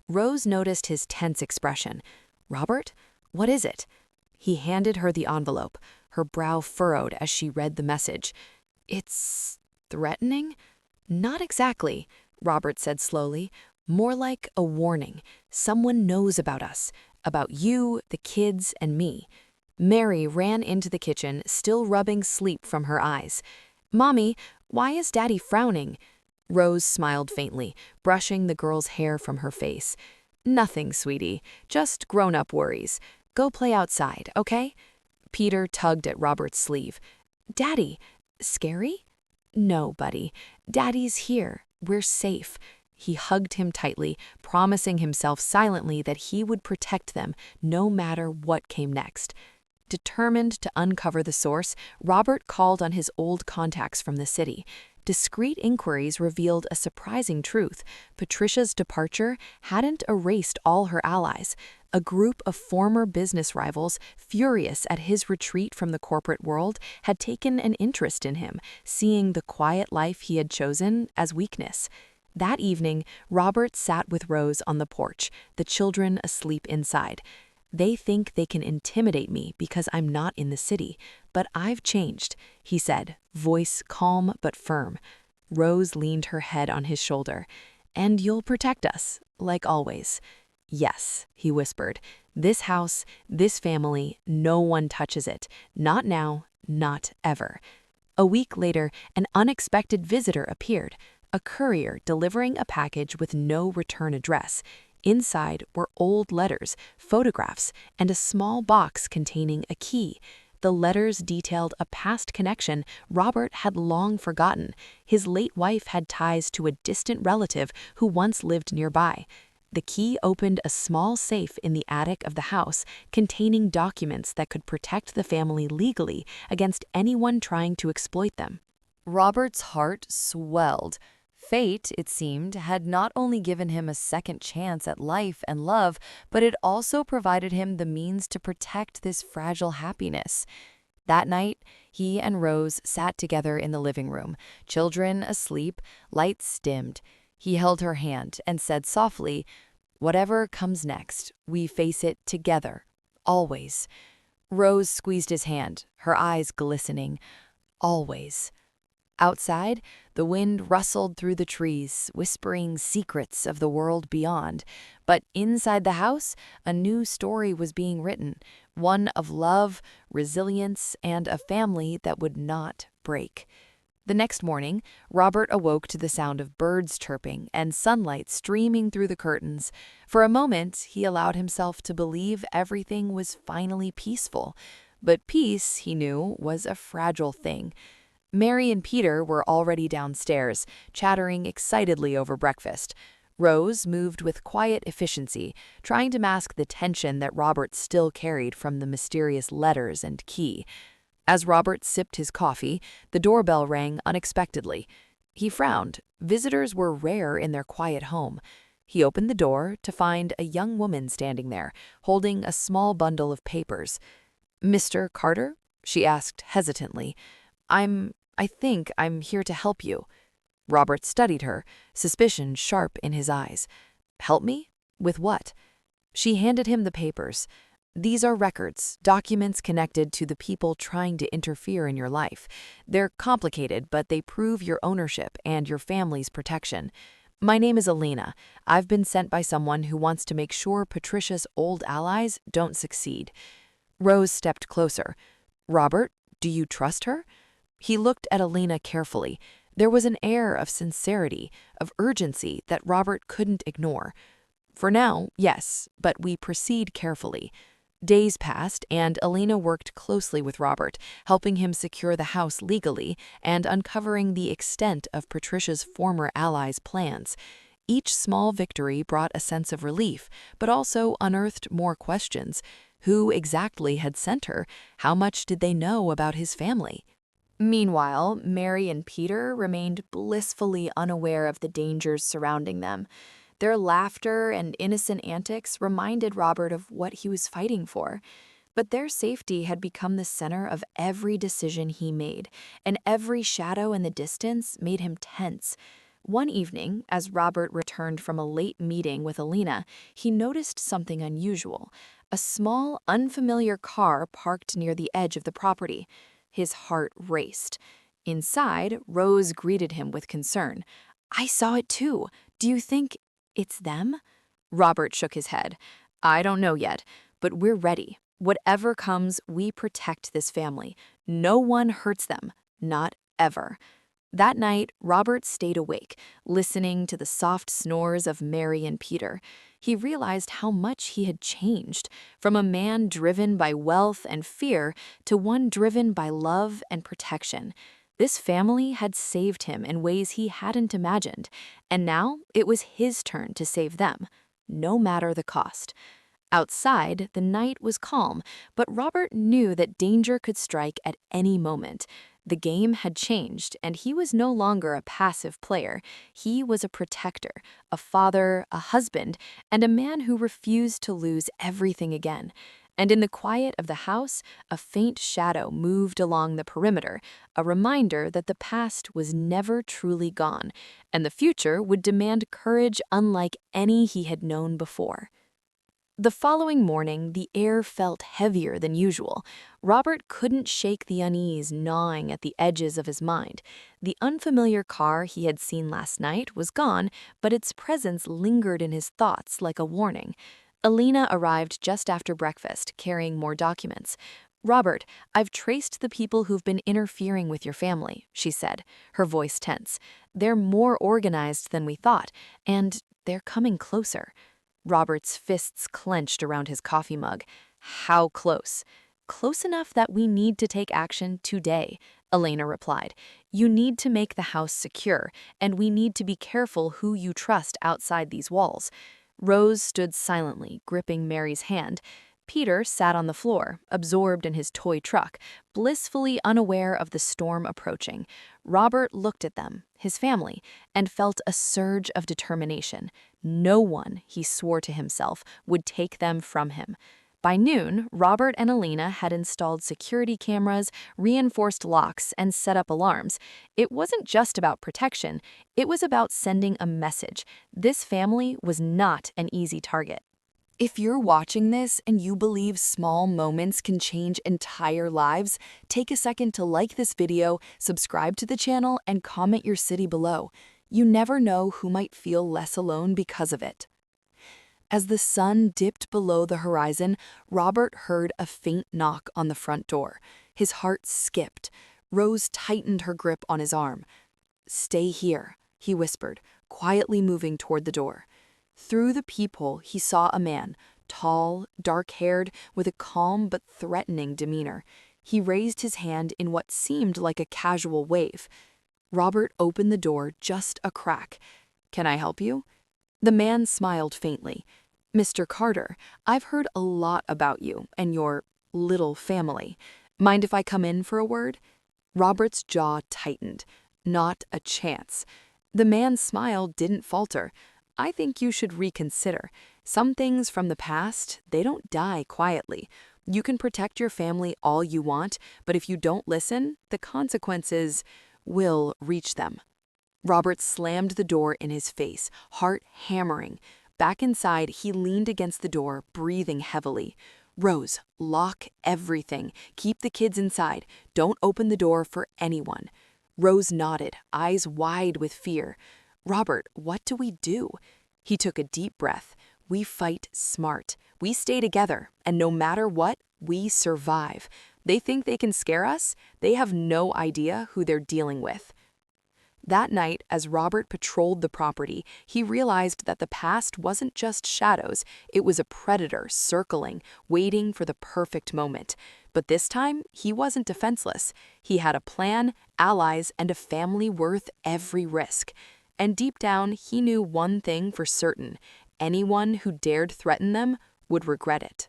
Rose noticed his tense expression. "Robert, what is it?" He handed her the envelope, her brow furrowed as she read the message. "It's threatening?" "Not exactly," Robert said slowly. "More like a warning. Someone knows about us, about you, the kids, and me." Mary ran into the kitchen, still rubbing sleep from her eyes. "Mommy, why is Daddy frowning?" Rose smiled faintly, brushing the girl's hair from her face. "Nothing, sweetie. Just grown-up worries. Go play outside, okay?" Peter tugged at Robert's sleeve. "Daddy, scary?" "No, buddy. Daddy's here. We're safe." He hugged him tightly, promising himself silently that he would protect them no matter what came next. Determined to uncover the source, Robert called on his old contacts from the city. Discreet inquiries revealed a surprising truth. Patricia's departure hadn't erased all her allies. A group of former business rivals, furious at his retreat from the corporate world, had taken an interest in him, seeing the quiet life he had chosen as weakness. That evening, Robert sat with Rose on the porch, the children asleep inside. "They think they can intimidate me because I'm not in the city, but I've changed," he said, voice calm but firm. Rose leaned her head on his shoulder. "And you'll protect us, like always." "Yes," he whispered. "This house, this family, no one touches it. Not now, not ever." A week later, an unexpected visitor appeared, a courier delivering a package with no return address. Inside were old letters, photographs, and a small box containing a key. The letters detailed a past connection Robert had long forgotten. His late wife had ties to a distant relative who once lived nearby. The key opened a small safe in the attic of the house, containing documents that could protect the family legally against anyone trying to exploit them. Robert's heart swelled. Fate, it seemed, had not only given him a second chance at life and love, but it also provided him the means to protect this fragile happiness. That night, he and Rose sat together in the living room, children asleep, lights dimmed. He held her hand and said softly, "Whatever comes next, we face it together, always." Rose squeezed his hand, her eyes glistening. "Always." Outside, the wind rustled through the trees, whispering secrets of the world beyond. But inside the house, a new story was being written, one of love, resilience, and a family that would not break. The next morning, Robert awoke to the sound of birds chirping and sunlight streaming through the curtains. For a moment, he allowed himself to believe everything was finally peaceful. But peace, he knew, was a fragile thing. Mary and Peter were already downstairs, chattering excitedly over breakfast. Rose moved with quiet efficiency, trying to mask the tension that Robert still carried from the mysterious letters and key. As Robert sipped his coffee, the doorbell rang unexpectedly. He frowned. Visitors were rare in their quiet home. He opened the door to find a young woman standing there, holding a small bundle of papers. "Mr. Carter?" she asked hesitantly. I think I'm here to help you." Robert studied her, suspicion sharp in his eyes. "Help me? With what?" She handed him the papers. "These are records, documents connected to the people trying to interfere in your life. They're complicated, but they prove your ownership and your family's protection. My name is Alina. I've been sent by someone who wants to make sure Patricia's old allies don't succeed." Rose stepped closer. "Robert, do you trust her?" He looked at Alina carefully. There was an air of sincerity, of urgency that Robert couldn't ignore. "For now, yes, but we proceed carefully." Days passed, and Alina worked closely with Robert, helping him secure the house legally and uncovering the extent of Patricia's former allies' plans. Each small victory brought a sense of relief, but also unearthed more questions. Who exactly had sent her? How much did they know about his family? Meanwhile, Mary and Peter remained blissfully unaware of the dangers surrounding them. Their laughter and innocent antics reminded Robert of what he was fighting for. But their safety had become the center of every decision he made, and every shadow in the distance made him tense. One evening, as Robert returned from a late meeting with Alina, he noticed something unusual. A small, unfamiliar car parked near the edge of the property. His heart raced. Inside, Rose greeted him with concern. "I saw it too. Do you think it's them?" Robert shook his head. "I don't know yet, but we're ready. Whatever comes, we protect this family. No one hurts them. Not ever." That night, Robert stayed awake, listening to the soft snores of Mary and Peter. He realized how much he had changed, from a man driven by wealth and fear to one driven by love and protection. This family had saved him in ways he hadn't imagined, and now it was his turn to save them, no matter the cost. Outside, the night was calm, but Robert knew that danger could strike at any moment. The game had changed, and he was no longer a passive player. He was a protector, a father, a husband, and a man who refused to lose everything again. And in the quiet of the house, a faint shadow moved along the perimeter, a reminder that the past was never truly gone, and the future would demand courage unlike any he had known before. The following morning, the air felt heavier than usual. Robert couldn't shake the unease gnawing at the edges of his mind. The unfamiliar car he had seen last night was gone, but its presence lingered in his thoughts like a warning. Alina arrived just after breakfast, carrying more documents. "Robert, I've traced the people who've been interfering with your family," she said, her voice tense. "They're more organized than we thought, and they're coming closer." Robert's fists clenched around his coffee mug. "How close?" "Close enough that we need to take action today," Elena replied. "You need to make the house secure, and we need to be careful who you trust outside these walls." Rose stood silently, gripping Mary's hand. Peter sat on the floor, absorbed in his toy truck, blissfully unaware of the storm approaching. Robert looked at them, his family, and felt a surge of determination. No one, he swore to himself, would take them from him. By noon, Robert and Alina had installed security cameras, reinforced locks, and set up alarms. It wasn't just about protection, it was about sending a message. This family was not an easy target. If you're watching this and you believe small moments can change entire lives, take a second to like this video, subscribe to the channel, and comment your city below. You never know who might feel less alone because of it. As the sun dipped below the horizon, Robert heard a faint knock on the front door. His heart skipped. Rose tightened her grip on his arm. "Stay here," he whispered, quietly moving toward the door. Through the peephole, he saw a man, tall, dark-haired, with a calm but threatening demeanor. He raised his hand in what seemed like a casual wave. Robert opened the door just a crack. "Can I help you?" The man smiled faintly. "Mr. Carter, I've heard a lot about you and your little family. Mind if I come in for a word?" Robert's jaw tightened. Not a chance. The man's smile didn't falter. "I think you should reconsider. Some things from the past, they don't die quietly. You can protect your family all you want, but if you don't listen, the consequences will reach them." Robert slammed the door in his face, heart hammering. Back inside, he leaned against the door, breathing heavily. "Rose, lock everything. Keep the kids inside. Don't open the door for anyone." Rose nodded, eyes wide with fear. "Robert, what do we do?" He took a deep breath. "We fight smart. We stay together, and no matter what, we survive. They think they can scare us? They have no idea who they're dealing with." That night, as Robert patrolled the property, he realized that the past wasn't just shadows, it was a predator circling, waiting for the perfect moment. But this time, he wasn't defenseless. He had a plan, allies, and a family worth every risk. And deep down, he knew one thing for certain: anyone who dared threaten them would regret it.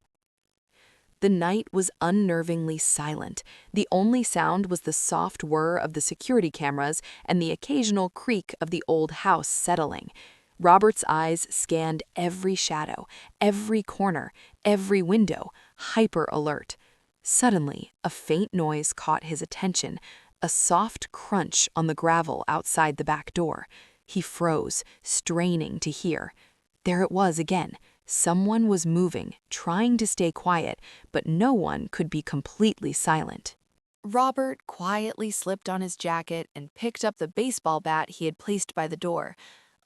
The night was unnervingly silent. The only sound was the soft whir of the security cameras and the occasional creak of the old house settling. Robert's eyes scanned every shadow, every corner, every window, hyper alert. Suddenly, a faint noise caught his attention, a soft crunch on the gravel outside the back door. He froze, straining to hear. There it was again. Someone was moving, trying to stay quiet, but no one could be completely silent. Robert quietly slipped on his jacket and picked up the baseball bat he had placed by the door.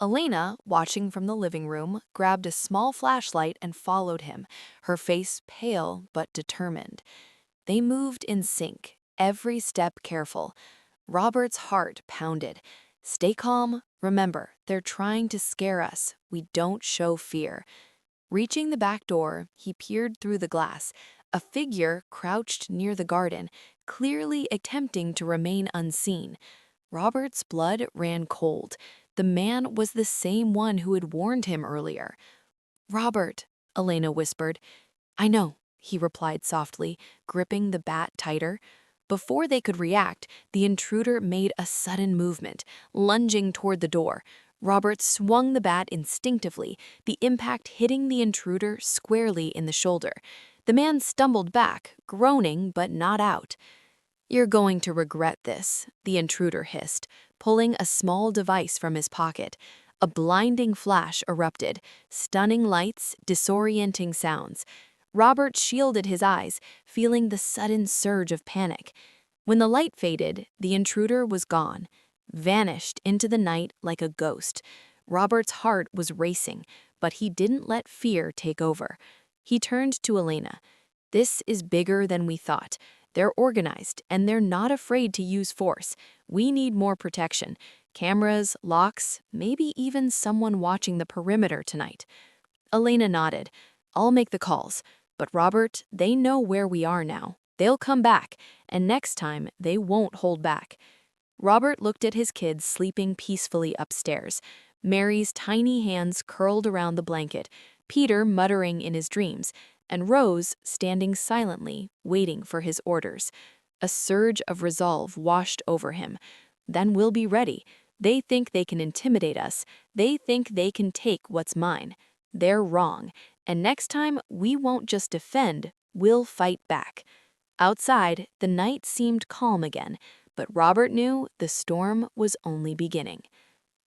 Elena, watching from the living room, grabbed a small flashlight and followed him, her face pale but determined. They moved in sync, every step careful. Robert's heart pounded. "Stay calm. Remember, they're trying to scare us. We don't show fear." Reaching the back door, he peered through the glass. A figure crouched near the garden, clearly attempting to remain unseen. Robert's blood ran cold. The man was the same one who had warned him earlier. "Robert," Elena whispered. "I know," he replied softly, gripping the bat tighter. Before they could react, the intruder made a sudden movement, lunging toward the door. Robert swung the bat instinctively, the impact hitting the intruder squarely in the shoulder. The man stumbled back, groaning but not out. "You're going to regret this," the intruder hissed, pulling a small device from his pocket. A blinding flash erupted, stunning lights, disorienting sounds. Robert shielded his eyes, feeling the sudden surge of panic. When the light faded, the intruder was gone, vanished into the night like a ghost. Robert's heart was racing, but he didn't let fear take over. He turned to Elena. "This is bigger than we thought. They're organized, and they're not afraid to use force. We need more protection. Cameras, locks, maybe even someone watching the perimeter tonight." Elena nodded. "I'll make the calls. But Robert, they know where we are now. They'll come back, and next time, they won't hold back." Robert looked at his kids sleeping peacefully upstairs. Mary's tiny hands curled around the blanket, Peter muttering in his dreams, and Rose standing silently, waiting for his orders. A surge of resolve washed over him. "Then we'll be ready. They think they can intimidate us. They think they can take what's mine. They're wrong. And next time, we won't just defend, we'll fight back." Outside, the night seemed calm again, but Robert knew the storm was only beginning.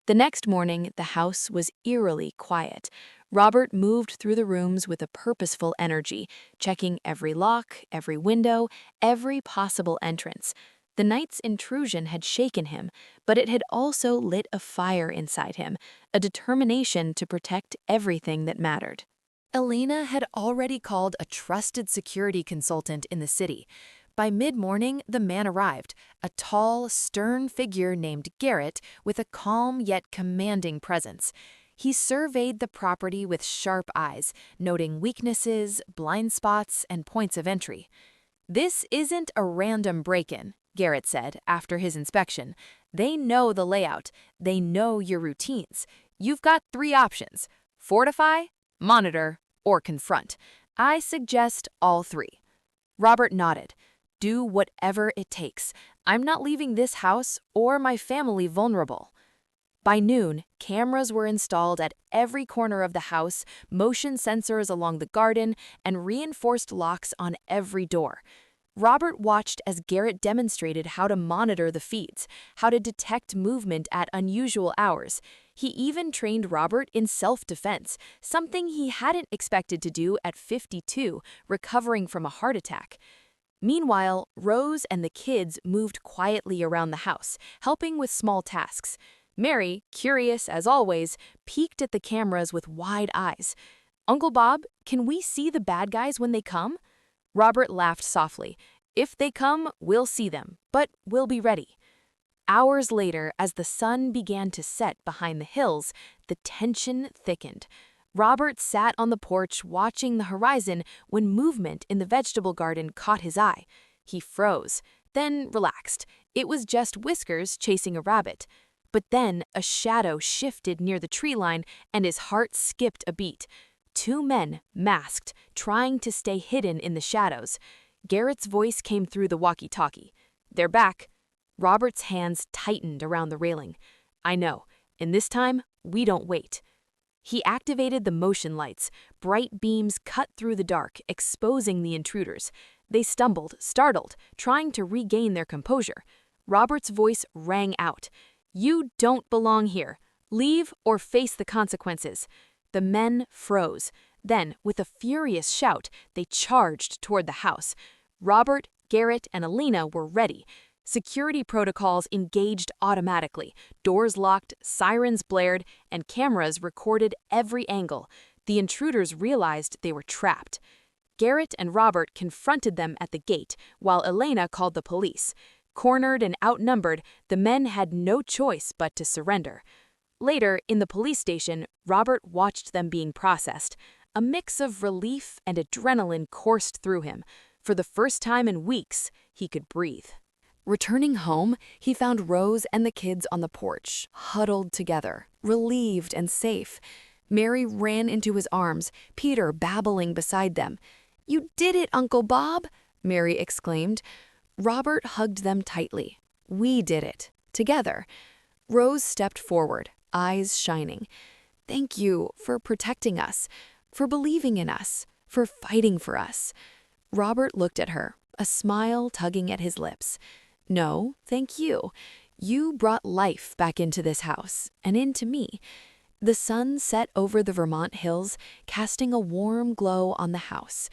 The next morning, the house was eerily quiet. Robert moved through the rooms with a purposeful energy, checking every lock, every window, every possible entrance. The night's intrusion had shaken him, but it had also lit a fire inside him, a determination to protect everything that mattered. Elena had already called a trusted security consultant in the city. By mid-morning, the man arrived, a tall, stern figure named Garrett with a calm yet commanding presence. He surveyed the property with sharp eyes, noting weaknesses, blind spots, and points of entry. "This isn't a random break-in," Garrett said after his inspection. "They know the layout. They know your routines. You've got 3 options: fortify, monitor, or confront. I suggest all 3. Robert nodded. "Do whatever it takes. I'm not leaving this house or my family vulnerable." By noon, cameras were installed at every corner of the house, motion sensors along the garden, and reinforced locks on every door. Robert watched as Garrett demonstrated how to monitor the feeds, how to detect movement at unusual hours. He even trained Robert in self-defense, something he hadn't expected to do at 52, recovering from a heart attack. Meanwhile, Rose and the kids moved quietly around the house, helping with small tasks. Mary, curious as always, peeked at the cameras with wide eyes. "Uncle Bob, can we see the bad guys when they come?" Robert laughed softly. "If they come, we'll see them, but we'll be ready." Hours later, as the sun began to set behind the hills, the tension thickened. Robert sat on the porch watching the horizon when movement in the vegetable garden caught his eye. He froze, then relaxed. It was just Whiskers chasing a rabbit. But then a shadow shifted near the tree line and his heart skipped a beat. 2 men, masked, trying to stay hidden in the shadows. Garrett's voice came through the walkie-talkie. "They're back." Robert's hands tightened around the railing. "I know, and this time, we don't wait." He activated the motion lights. Bright beams cut through the dark, exposing the intruders. They stumbled, startled, trying to regain their composure. Robert's voice rang out. "You don't belong here. Leave or face the consequences." The men froze. Then, with a furious shout, they charged toward the house. Robert, Garrett, and Alina were ready. Security protocols engaged automatically. Doors locked, sirens blared, and cameras recorded every angle. The intruders realized they were trapped. Garrett and Robert confronted them at the gate, while Elena called the police. Cornered and outnumbered, the men had no choice but to surrender. Later, in the police station, Robert watched them being processed. A mix of relief and adrenaline coursed through him. For the first time in weeks, he could breathe. Returning home, he found Rose and the kids on the porch, huddled together, relieved and safe. Mary ran into his arms, Peter babbling beside them. "You did it, Uncle Bob!" Mary exclaimed. Robert hugged them tightly. "We did it, together." Rose stepped forward, eyes shining. "Thank you for protecting us, for believing in us, for fighting for us." Robert looked at her, a smile tugging at his lips. "No, thank you. You brought life back into this house, and into me." The sun set over the Vermont hills, casting a warm glow on the house.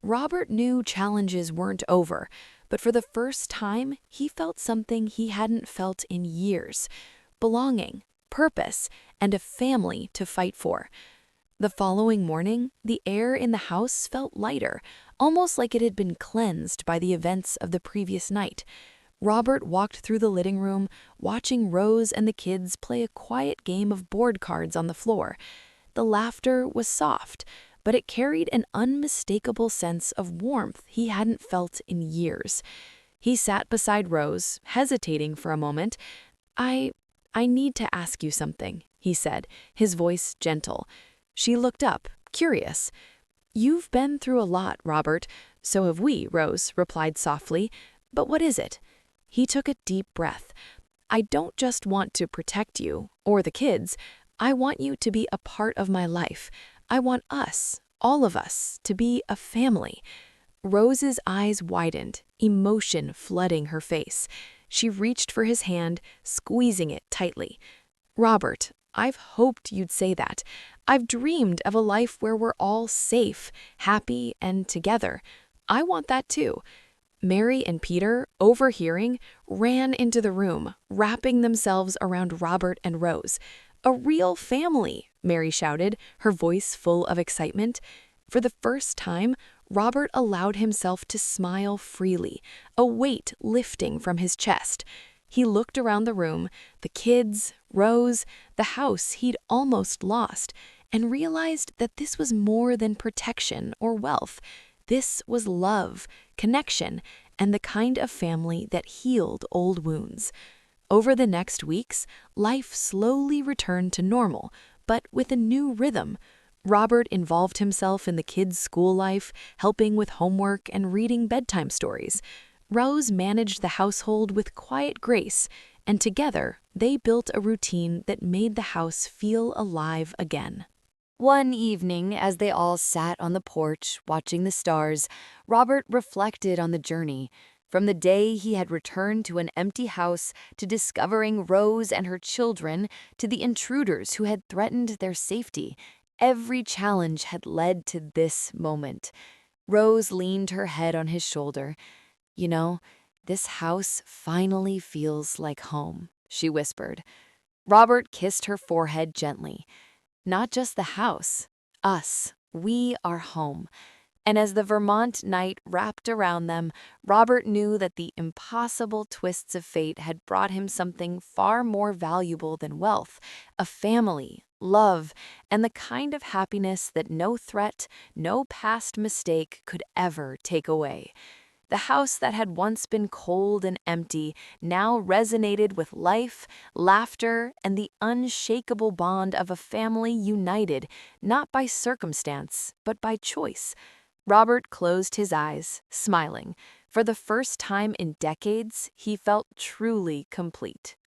Robert knew challenges weren't over, but for the first time, he felt something he hadn't felt in years: belonging, purpose, and a family to fight for. The following morning, the air in the house felt lighter, almost like it had been cleansed by the events of the previous night. Robert walked through the living room, watching Rose and the kids play a quiet game of board cards on the floor. The laughter was soft, but it carried an unmistakable sense of warmth he hadn't felt in years. He sat beside Rose, hesitating for a moment. I need to ask you something," he said, his voice gentle. She looked up, curious. "You've been through a lot, Robert. So have we," Rose replied softly. "But what is it?" He took a deep breath. "I don't just want to protect you, or the kids. I want you to be a part of my life. I want us, all of us, to be a family." Rose's eyes widened, emotion flooding her face. She reached for his hand, squeezing it tightly. "Robert, I've hoped you'd say that. I've dreamed of a life where we're all safe, happy, and together. I want that too." Mary and Peter, overhearing, ran into the room, wrapping themselves around Robert and Rose. "A real family," Mary shouted, her voice full of excitement. For the first time, Robert allowed himself to smile freely, a weight lifting from his chest. He looked around the room, the kids, Rose, the house he'd almost lost, and realized that this was more than protection or wealth. This was love, connection, and the kind of family that healed old wounds. Over the next weeks, life slowly returned to normal, but with a new rhythm. Robert involved himself in the kids' school life, helping with homework and reading bedtime stories. Rose managed the household with quiet grace, and together they built a routine that made the house feel alive again. One evening, as they all sat on the porch watching the stars, Robert reflected on the journey. From the day he had returned to an empty house, to discovering Rose and her children, to the intruders who had threatened their safety, every challenge had led to this moment. Rose leaned her head on his shoulder. "You know, this house finally feels like home," she whispered. Robert kissed her forehead gently. "Not just the house, us. We are home." And as the Vermont night wrapped around them, Robert knew that the impossible twists of fate had brought him something far more valuable than wealth, a family, love, and the kind of happiness that no threat, no past mistake could ever take away. The house that had once been cold and empty now resonated with life, laughter, and the unshakable bond of a family united, not by circumstance, but by choice. Robert closed his eyes, smiling. For the first time in decades, he felt truly complete.